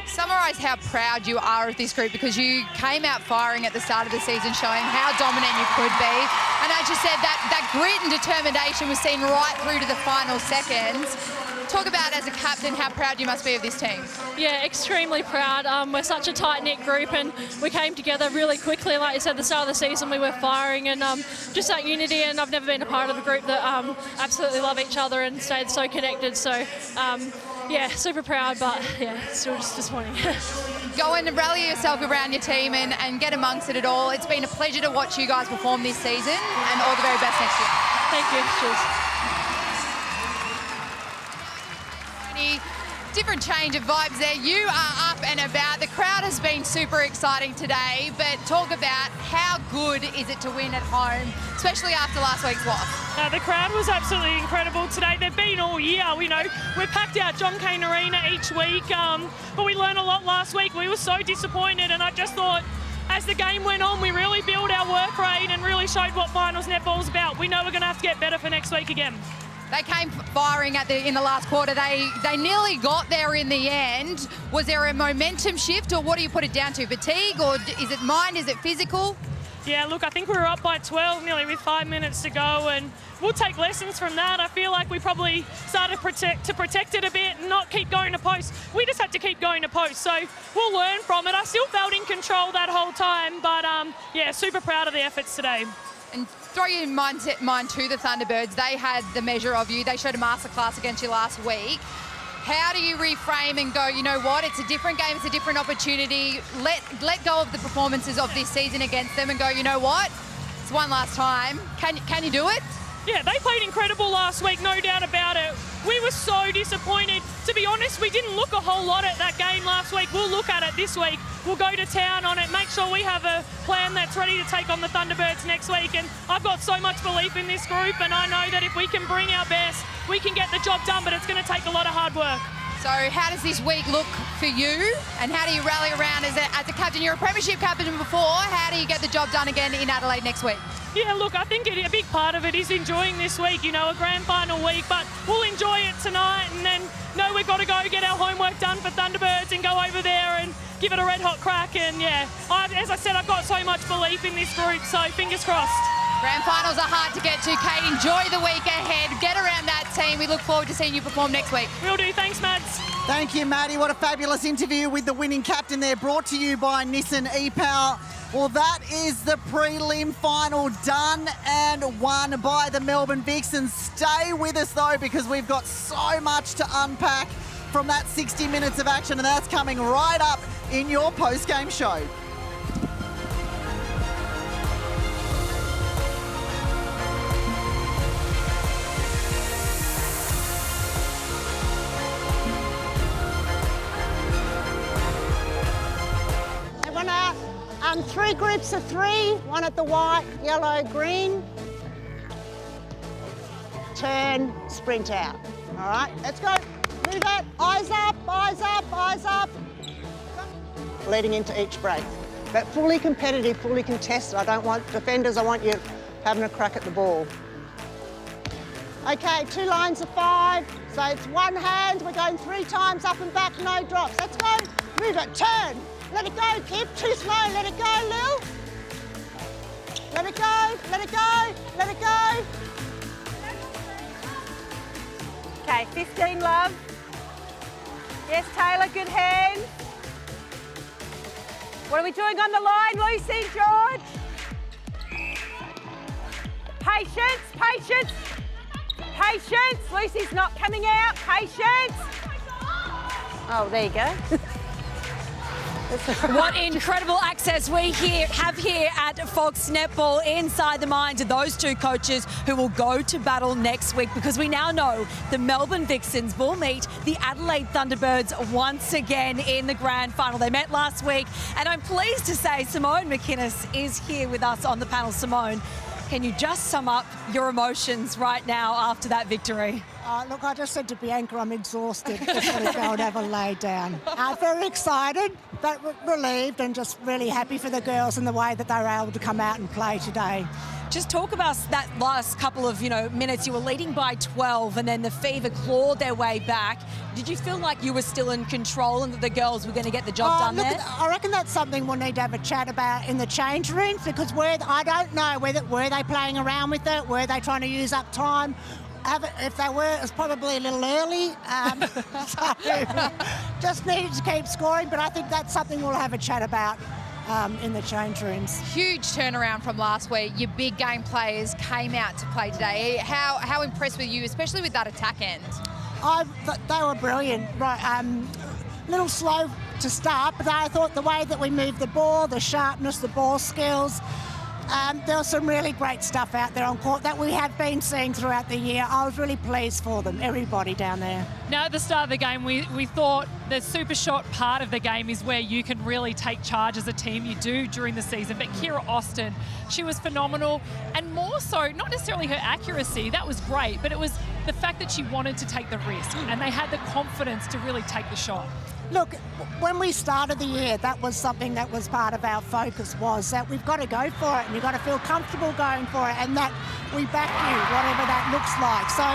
Summarise how proud you are of this group because you came out firing at the start of the season, showing how dominant you could be. And as you said, that grit and determination was seen right through to the final seconds. Talk about, as a captain, how proud you must be of this team. Yeah, extremely proud. We're such a tight-knit group and we came together really quickly. Like you said, at the start of the season we were firing, and just that unity, and I've never been a part of a group that absolutely love each other and stayed so connected. So yeah, super proud, but yeah, still just disappointing. Go and rally yourself around your team and get amongst it at all. It's been a pleasure to watch you guys perform this season, and all the very best next year. Thank you. Cheers. Different change of vibes there. You are up and about. The crowd has been super exciting today, but talk about how good is it to win at home, especially after last week's loss. The crowd was absolutely incredible today. They've been all year. We know we're packed out John Cain Arena each week, but we learned a lot last week. We were so disappointed, and I just thought as the game went on, we really built our work rate and really showed what finals netball's about. We know we're going to have to get better for next week again. They came firing in the last quarter. They nearly got there in the end. Was there a momentum shift, or what do you put it down to? Fatigue, or is it mind? Is it physical? Yeah, look, I think we were up by 12 nearly with 5 minutes to go, and we'll take lessons from that. I feel like we probably started to protect it a bit and not keep going to post. We just had to keep going to post, so we'll learn from it. I still felt in control that whole time, but yeah, super proud of the efforts today. And throw your mind to the Thunderbirds. They had the measure of you. They showed a masterclass against you last week. How do you reframe and go, you know what, it's a different game, it's a different opportunity. Let go of the performances of this season against them and go, you know what, it's one last time. Can you do it? Yeah, they played incredible last week, no doubt about it. We were so disappointed. To be honest, we didn't look a whole lot at that game last week. We'll look at it this week. We'll go to town on it, make sure we have a plan that's ready to take on the Thunderbirds next week. And I've got so much belief in this group, and I know that if we can bring our best, we can get the job done, but it's going to take a lot of hard work. So how does this week look for you, and how do you rally around as a captain? You're a premiership captain before. How do you get the job done again in Adelaide next week? Yeah, look, I think a big part of it is enjoying this week, you know, a grand final week, but we'll enjoy it tonight and then know we've got to go get our homework done for Thunderbirds and go over there and give it a red hot crack. And yeah, as I said, I've got so much belief in this group, so fingers crossed. Grand finals are hard to get to, Kate. Enjoy the week ahead. Get around that team. We look forward to seeing you perform next week. Will do. Thanks, Mads. Thank you, Maddie. What a fabulous interview with the winning captain there, brought to you by Nissan e-Power. Well, that is the prelim final done and won by the Melbourne Vixens. Stay with us, though, because we've got so much to unpack from that 60 minutes of action, and that's coming right up in your post-game show. Everyone out. 3 groups of 3, 1 at the white, yellow, green. Turn, sprint out. All right, let's go. Move it, eyes up, eyes up, eyes up. Leading into each break. But fully competitive, fully contested. I don't want defenders, I want you having a crack at the ball. Okay, 2 lines of 5. So it's 1 hand, we're going 3 times up and back, no drops. Let's go, move it, turn. Let it go, Kip. Too slow. Let it go, Lil. Let it go. Let it go. Let it go. Okay, 15, love. Yes, Taylor, good hand. What are we doing on the line, Lucy, George? Patience, patience. Patience. Lucy's not coming out. Patience. Oh, there you go. What incredible access we have here at Fox Netball inside the minds of those 2 coaches who will go to battle next week, because we now know the Melbourne Vixens will meet the Adelaide Thunderbirds once again in the grand final. They met last week, and I'm pleased to say Simone McInnes is here with us on the panel. Simone, can you just sum up your emotions right now after that victory? Look, I just said to Bianca, I'm exhausted. Just want to go and have a lay down. Very excited, but relieved and just really happy for the girls and the way that they were able to come out and play today. Just talk about that last couple of minutes. You were leading by 12 and then the Fever clawed their way back. Did you feel like you were still in control and that the girls were going to get the job done there? I reckon that's something we'll need to have a chat about in the change rooms, because I don't know were they playing around with it, were they trying to use up time? If they were, it was probably a little early. So just needed to keep scoring, but I think that's something we'll have a chat about in the change rooms. Huge turnaround from last week. Your big game players came out to play today. How impressed were you, especially with that attack end? They were brilliant. Right, little slow to start, but I thought the way that we moved the ball, the sharpness, the ball skills, there was some really great stuff out there on court that we have been seeing throughout the year. I was really pleased for them, everybody down there. Now, at the start of the game, we thought the super shot part of the game is where you can really take charge as a team. You do during the season. But Kira Austin, she was phenomenal. And more so, not necessarily her accuracy, that was great, but it was the fact that she wanted to take the risk and they had the confidence to really take the shot. Look, when we started the year, that was something that was part of our focus, was that we've got to go for it and you've got to feel comfortable going for it, and that we back you, whatever that looks like. So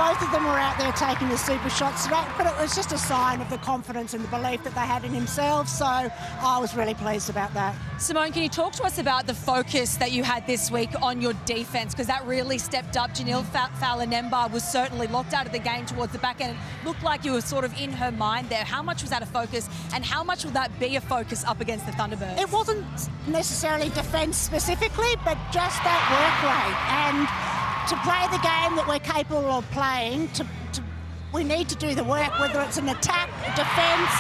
both of them were out there taking the super shots today, but it was just a sign of the confidence and the belief that they had in themselves. So I was really pleased about that. Simone, can you talk to us about the focus that you had this week on your defence? Because that really stepped up. Janelle Fowler-Nembar was certainly locked out of the game towards the back end. It looked like you were sort of in her mind there. How much was that a focus, and how much will that be a focus up against the Thunderbirds? It wasn't necessarily defence specifically, but just that work rate, and to play the game that we're capable of playing, to we need to do the work, whether it's an attack, defence,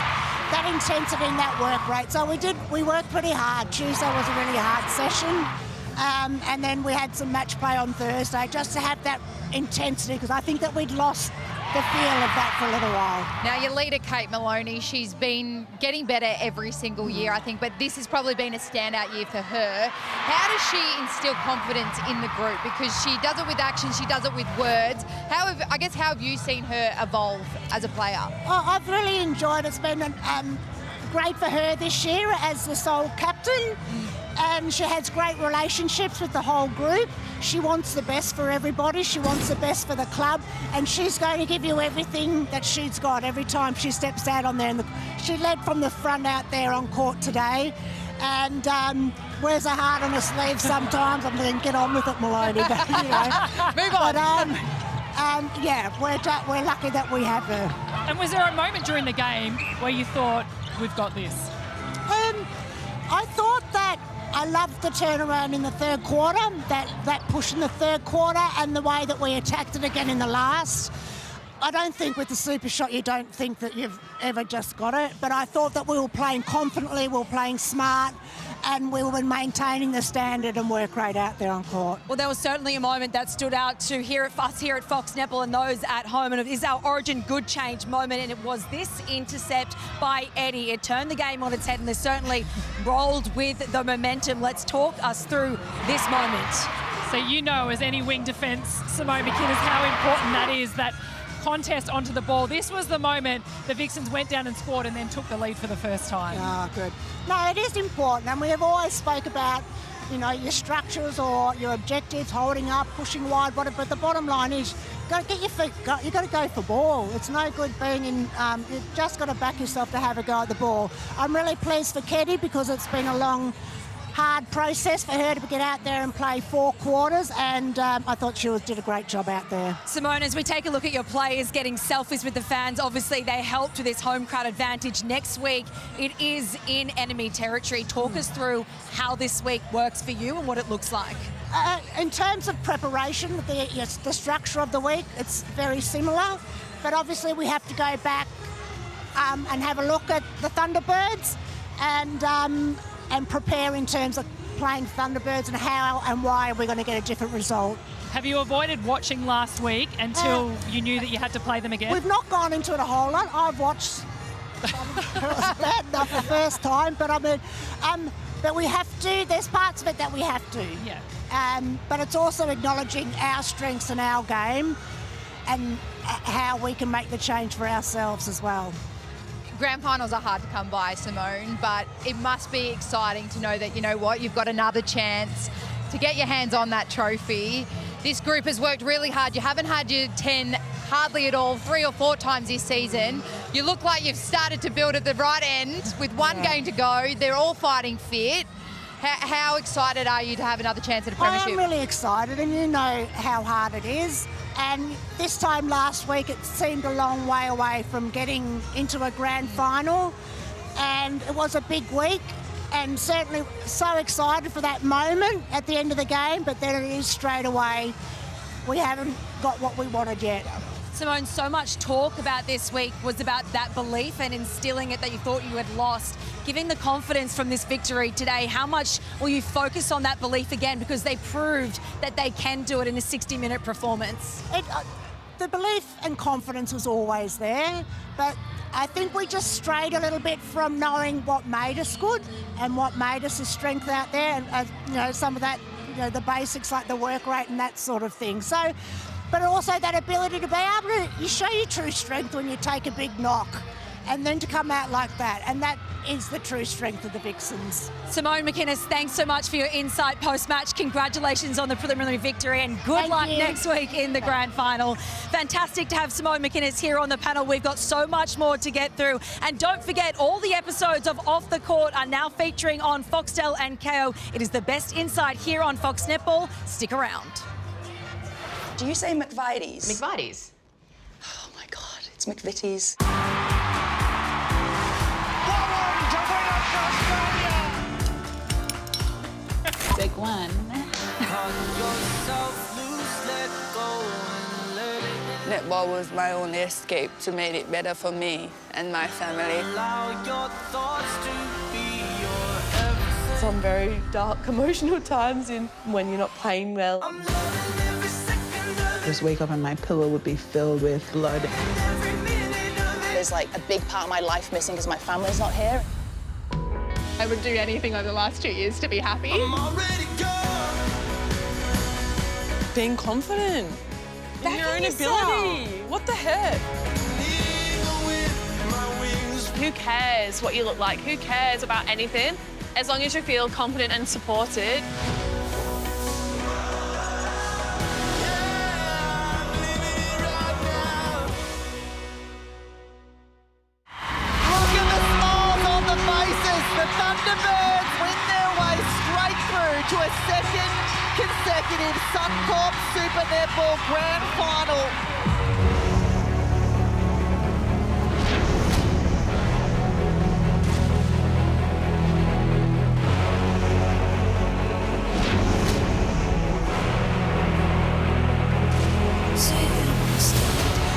that intensity and that work rate. So we worked pretty hard. Tuesday was a really hard session. And then we had some match play on Thursday just to have that intensity, because I think that we'd lost the feel of that for a little while. Now, your leader, Kate Maloney, she's been getting better every single year, I think, but this has probably been a standout year for her. How does she instill confidence in the group? Because she does it with action, she does it with words. How have you seen her evolve as a player? Oh, I've really enjoyed it. It's been great for her this year as the sole captain. And she has great relationships with the whole group. She wants the best for everybody. She wants the best for the club. And she's going to give you everything that she's got every time she steps out on there. She led from the front out there on court today. And wears her heart on her sleeve sometimes. I'm going to get on with it, Maloney. But, you know. Move on. But, yeah, we're lucky that we have her. And was there a moment during the game where you thought, we've got this? I thought that I loved the turnaround in the third quarter, that push in the third quarter and the way that we attacked it again in the last. I don't think with the super shot you don't think that you've ever just got it, but I thought that we were playing confidently, we were playing smart, and we were maintaining the standard and work rate out there on court. Well, there was certainly a moment that stood out to us here at Fox Netball and those at home, and it is our Origin good change moment, and it was this intercept by Eddie. It turned the game on its head, and they certainly rolled with the momentum. Let's talk us through this moment. So you know, as any wing defence, Simone McInnes, how important that is, that contest onto the ball. This was the moment the Vixens went down and scored and then took the lead for the first time. Ah, good. No, it is important, and we have always spoke about, you know, your structures or your objectives, holding up, pushing wide, whatever. But the bottom line is, you've got to get your feet. You've got to go for ball. It's no good being in. You've just got to back yourself to have a go at the ball. I'm really pleased for Keddy because it's been a long, hard process for her to get out there and play 4 quarters, and I thought she did a great job out there. Simone, as we take a look at your players getting selfies with the fans, obviously they helped with this home crowd advantage. Next week, it is in enemy territory. Talk us through how this week works for you and what it looks like. In terms of preparation, the structure of the week, it's very similar, but obviously we have to go back and have a look at the Thunderbirds and prepare in terms of playing Thunderbirds and how and why we're going to get a different result. Have you avoided watching last week until you knew that you had to play them again? We've not gone into it a whole lot. I've watched it was bad enough the first time, but I mean, but we have to. There's parts of it that we have to. Yeah. But it's also acknowledging our strengths and our game, and how we can make the change for ourselves as well. Grand finals are hard to come by, Simone, but it must be exciting to know that, you know what, you've got another chance to get your hands on that trophy. This group has worked really hard. You haven't had your 10 hardly at all, 3 or 4 times this season. You look like you've started to build at the right end with one game to go. They're all fighting fit. How excited are you to have another chance at a premiership? I'm really excited, and you know how hard it is. And this time last week, it seemed a long way away from getting into a grand final. And it was a big week, and certainly so excited for that moment at the end of the game. But then it is straight away, we haven't got what we wanted yet. Simone, so much talk about this week was about that belief and instilling it that you thought you had lost. Giving the confidence from this victory today, how much will you focus on that belief again, because they proved that they can do it in a 60-minute performance? The belief and confidence was always there, but I think we just strayed a little bit from knowing what made us good and what made us a strength out there, and you know, some of that, you know, the basics like the work rate and that sort of thing. So, but also that ability to be able to, you show your true strength when you take a big knock, and then to come out like that, and that is the true strength of the Vixens. Simone McInnes, thanks so much for your insight post-match. Congratulations on the preliminary victory, and good luck next week in the grand final. Fantastic to have Simone McInnes here on the panel. We've got so much more to get through. And don't forget, all the episodes of Off the Court are now featuring on Foxtel and KO. It is the best insight here on Fox Netball. Stick around. Do you say McVitie's? McVitie's. Oh my God, it's McVitie's. Take one. Netball netball was my only escape to make it better for me and my family. Some very dark, emotional times when you're not playing well. Just wake up and my pillow would be filled with blood. There's like a big part of my life missing because my family's not here. I would do anything over the last 2 years to be happy. Being confident in your own ability. What the heck? Who cares what you look like? Who cares about anything? As long as you feel confident and supported. The Thunderbirds win their way straight through to a second consecutive Suncorp Super Netball Grand Final.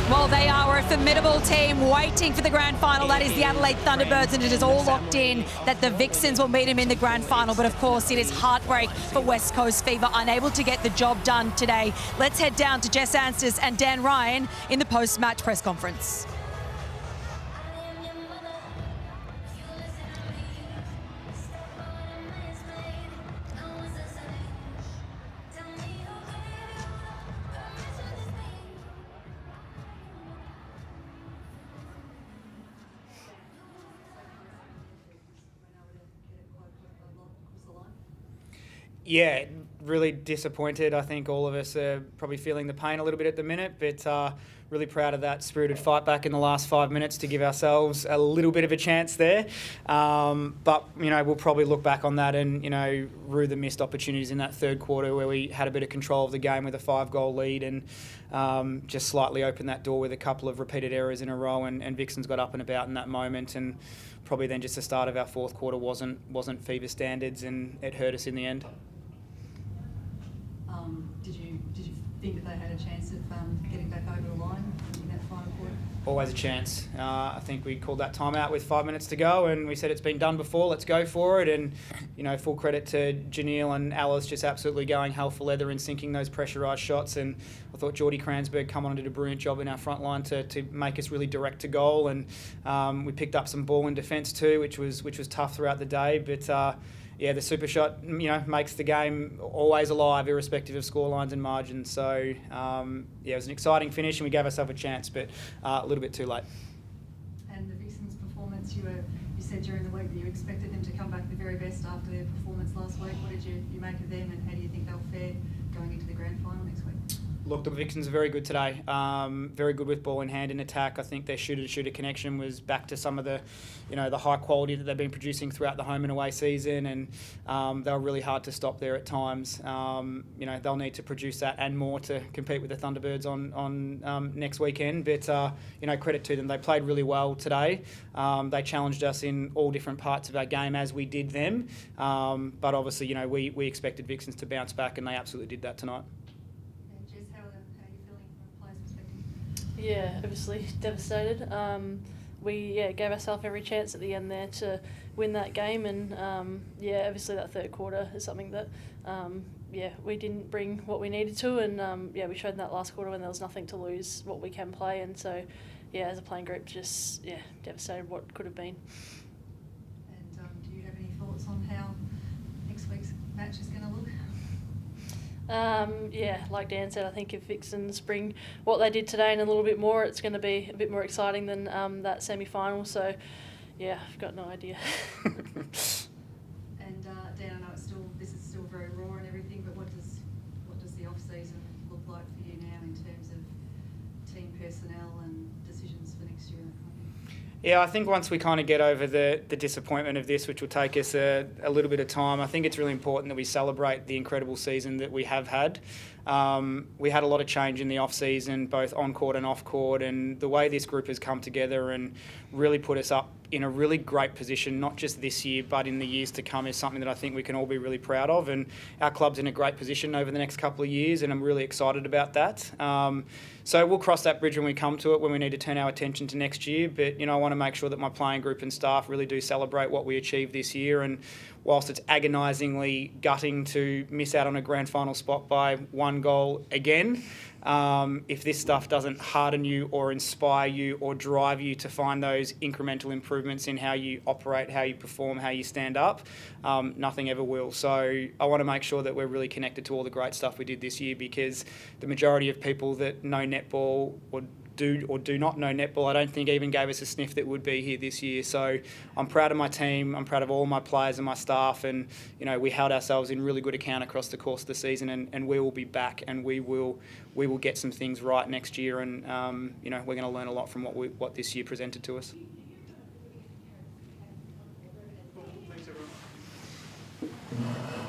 Well, they are a formidable team waiting for the grand final. That is the Adelaide Thunderbirds, and it is all locked in that the Vixens will meet them in the grand final. But of course, it is heartbreak for West Coast Fever, unable to get the job done today. Let's head down to Jess Anstis and Dan Ryan in the post-match press conference. Yeah, really disappointed. I think all of us are probably feeling the pain a little bit at the minute, but really proud of that spirited fight back in the last 5 minutes to give ourselves a little bit of a chance there. But, we'll probably look back on that and, rue the missed opportunities in that third quarter where we had a bit of control of the game with a 5-goal lead and just slightly opened that door with a couple of repeated errors in a row, and Vixens got up and about in that moment, and probably then just the start of our fourth quarter wasn't Fever standards, and it hurt us in the end. Did you think that they had a chance of getting back over the line in that final quarter? Always a chance. I think we called that timeout with 5 minutes to go, and we said it's been done before, let's go for it. And, full credit to Janelle and Alice just absolutely going hell for leather and sinking those pressurised shots. And I thought Geordie Kransberg come on and did a brilliant job in our front line to make us really direct to goal. And we picked up some ball in defence too, which was tough throughout the day. But the super shot, makes the game always alive, irrespective of scorelines and margins. So, it was an exciting finish, and we gave ourselves a chance, but a little bit too late. And the Vixens' performance, you said during the week that you expected them to come back the very best after their performance last week. What did you make of them, and how do you think they'll fare going into the grand final next week? Look, the Vixens are very good today. Very good with ball in hand in attack. I think their shooter-to-shooter connection was back to some of the, the high quality that they've been producing throughout the home and away season, and they were really hard to stop there at times. They'll need to produce that and more to compete with the Thunderbirds on next weekend. But credit to them, they played really well today. They challenged us in all different parts of our game as we did them. But obviously, we expected Vixens to bounce back, and they absolutely did that tonight. Yeah, obviously devastated. We gave ourselves every chance at the end there to win that game, and obviously that third quarter is something that we didn't bring what we needed to, and we showed in that last quarter when there was nothing to lose what we can play, and so as a playing group, just devastated what could have been. And do you have any thoughts on how next week's match is going to look? Like Dan said, I think if Vixens bring what they did today and a little bit more, it's going to be a bit more exciting than that semi-final. So, I've got no idea. And Dan, I know this is still very raw and everything, but what does the off-season look like for you now in terms of team personnel and decisions for next year? Yeah, I think once we kind of get over the disappointment of this, which will take us a little bit of time, I think it's really important that we celebrate the incredible season that we have had. We had a lot of change in the off-season, both on-court and off-court, and the way this group has come together and really put us up in a really great position, not just this year, but in the years to come, is something that I think we can all be really proud of. And our club's in a great position over the next couple of years, and I'm really excited about that. So we'll cross that bridge when we come to it, when we need to turn our attention to next year. But, you know, I want to make sure that my playing group and staff really do celebrate what we achieved this year. And whilst it's agonisingly gutting to miss out on a grand final spot by 1 goal again, if this stuff doesn't harden you or inspire you or drive you to find those incremental improvements in how you operate, how you perform, how you stand up, nothing ever will. So I want to make sure that we're really connected to all the great stuff we did this year, because the majority of people that know netball or do not know netball, I don't think even gave us a sniff that would be here this year. So I'm proud of my team, I'm proud of all my players and my staff, and you know, we held ourselves in really good account across the course of the season, and we will be back, and we will get some things right next year, and you know, we're going to learn a lot from what this year presented to us.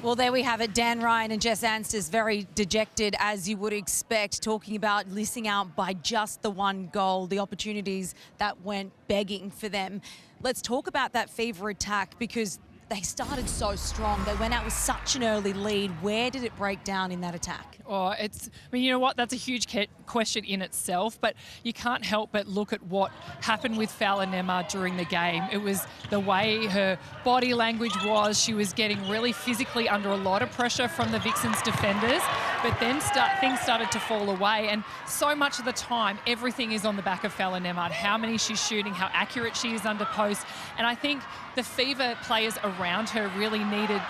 Well, there we have it. Dan Ryan and Jess Ansters very dejected, as you would expect, talking about missing out by just the 1 goal, the opportunities that went begging for them. Let's talk about that Fever attack, because they started so strong. They went out with such an early lead. Where did it break down in that attack? Oh, I mean, you know what? That's a huge question in itself, but you can't help but look at what happened with Falanema during the game. It was the way her body language was. She was getting really physically under a lot of pressure from the Vixens defenders, but then things started to fall away, and so much of the time, everything is on the back of Falanema, how many she's shooting, how accurate she is under post, and I think the Fever players around her really needed,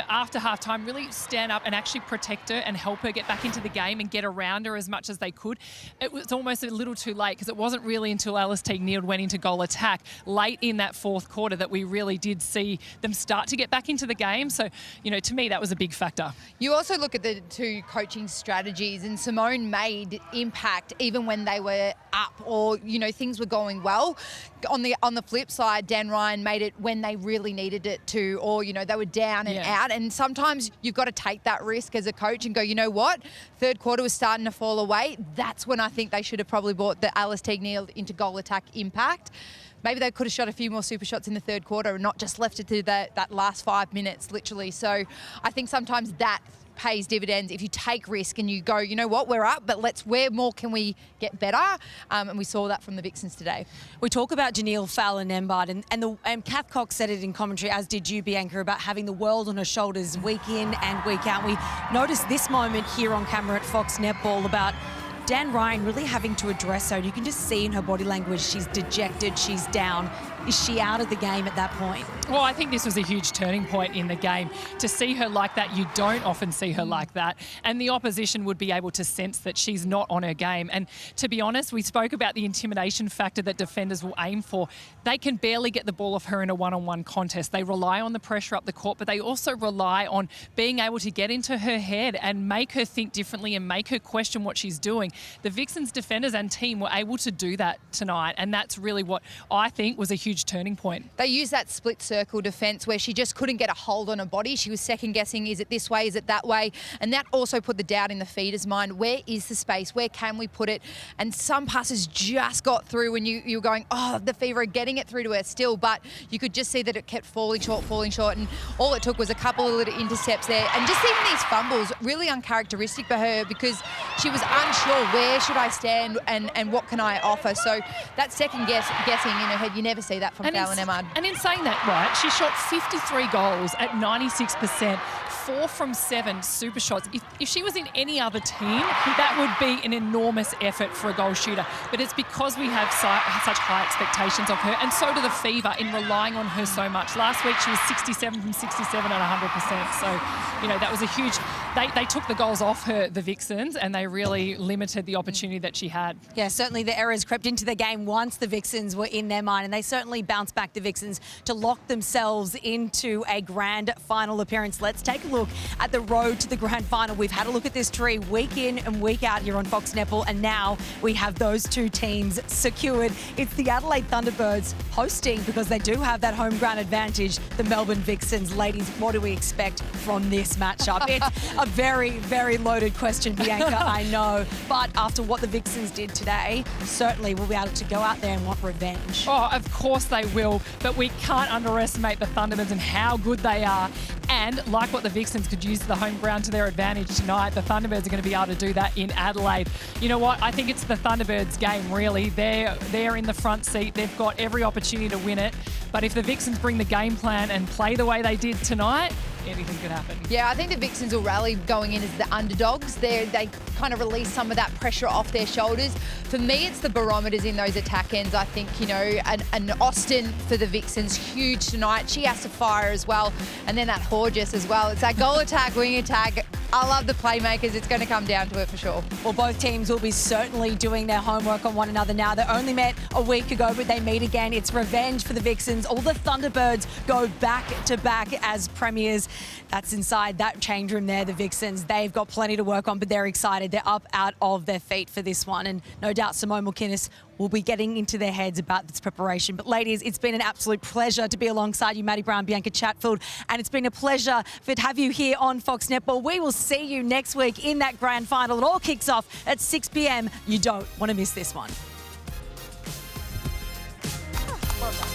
after halftime, really stand up and actually protect her and help her get back into the game and get around her as much as they could. It was almost a little too late, because it wasn't really until Alice Teague-Neal went into goal attack late in that 4th quarter that we really did see them start to get back into the game. So, you know, to me, that was a big factor. You also look at the 2 coaching strategies, and Simone made impact even when they were up, or, you know, things were going well. On the flip side, Dan Ryan made it when they really needed it to, or, you know, they were down and out. And sometimes you've got to take that risk as a coach and go, you know what, 3rd quarter was starting to fall away. That's when I think they should have probably brought the Alice Teague-Neal into goal attack impact. Maybe they could have shot a few more super shots in the 3rd quarter and not just left it to that last 5 minutes, literally. So I think sometimes that pays dividends if you take risk and you go, you know what, we're up, but where more can we get better? And we saw that from the Vixens today. We talk about Janelle Fowler-Nembard, and Kath Cox said it in commentary, as did you, Bianca, about having the world on her shoulders week in and week out. We noticed this moment here on camera at Fox Netball about Dan Ryan really having to address her. You can just see in her body language, she's dejected, she's down. Is she out of the game at that point? Well, I think this was a huge turning point in the game. To see her like that, you don't often see her like that. And the opposition would be able to sense that she's not on her game. And to be honest, we spoke about the intimidation factor that defenders will aim for. They can barely get the ball off her in a one-on-one contest. They rely on the pressure up the court, but they also rely on being able to get into her head and make her think differently and make her question what she's doing. The Vixens defenders and team were able to do that tonight, and that's really what I think was a huge turning point. They used that split circle defence where she just couldn't get a hold on her body. She was second guessing, is it this way, is it that way? And that also put the doubt in the feeder's mind. Where is the space? Where can we put it? And some passes just got through when you were going, oh, the Fever are getting it through to her still, but you could just see that it kept falling short, and all it took was a couple of little intercepts there. And just even these fumbles, really uncharacteristic for her, because she was unsure, where should I stand and what can I offer? So that second guessing in her head, you never see that from Fowler-Nembard. And in saying that, right, she shot 53 goals at 96%, 4 from 7 super shots. If she was in any other team, that would be an enormous effort for a goal shooter. But it's because we have such high expectations of her, and so do the Fever in relying on her so much. Last week she was 67 from 67 at 100%. So, you know, that was a huge... They took the goals off her, the Vixens, and they really limited the opportunity that she had. Yeah, certainly the errors crept into the game once the Vixens were in their mind, and they certainly certainly bounce back the Vixens to lock themselves into a grand final appearance. Let's take a look at the road to the grand final. We've had a look at this tree week in and week out here on Fox Netball, and now we have those two teams secured. It's the Adelaide Thunderbirds hosting, because they do have that home ground advantage, the Melbourne Vixens. Ladies, what do we expect from this matchup? It's a very, very loaded question, Bianca, I know. But after what the Vixens did today, certainly we'll be able to go out there and want revenge. Oh, of course they will, but we can't underestimate the Thunderbirds and how good they are. And like what the Vixens could use the home ground to their advantage tonight, the Thunderbirds are going to be able to do that in Adelaide. You know what? I think it's the Thunderbirds' game, really. They're in the front seat. They've got every opportunity to win it. But if the Vixens bring the game plan and play the way they did tonight, anything could happen. Yeah, I think the Vixens will rally going in as the underdogs. They kind of release some of that pressure off their shoulders. For me, it's the barometers in those attack ends. I think, you know, an Austin for the Vixens, huge tonight. She has to fire as well. And then that Horges as well. It's that goal attack, wing attack. I love the playmakers. It's going to come down to it for sure. Well, both teams will be certainly doing their homework on one another now. They only met a week ago, but they meet again. It's revenge for the Vixens. All the Thunderbirds go back to back as premiers. That's inside that change room there, the Vixens. They've got plenty to work on, but they're excited. They're up out of their feet for this one. And no doubt Simone McInnes will be getting into their heads about this preparation. But ladies, it's been an absolute pleasure to be alongside you, Maddie Brown, Bianca Chatfield, and it's been a pleasure to have you here on Fox Netball. We will see you next week in that grand final. It all kicks off at 6 p.m. You don't want to miss this one. Well done.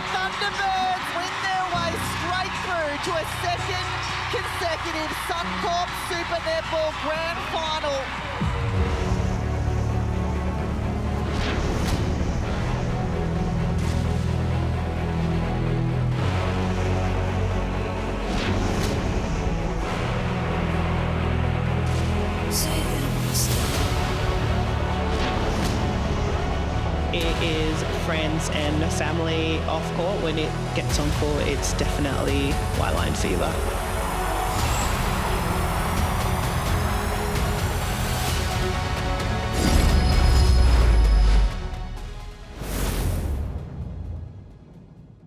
Thunderbirds win their way straight through to a second consecutive Suncorp Super Netball Grand Final. It is friends and family off court. When it gets on court, it's definitely white line fever.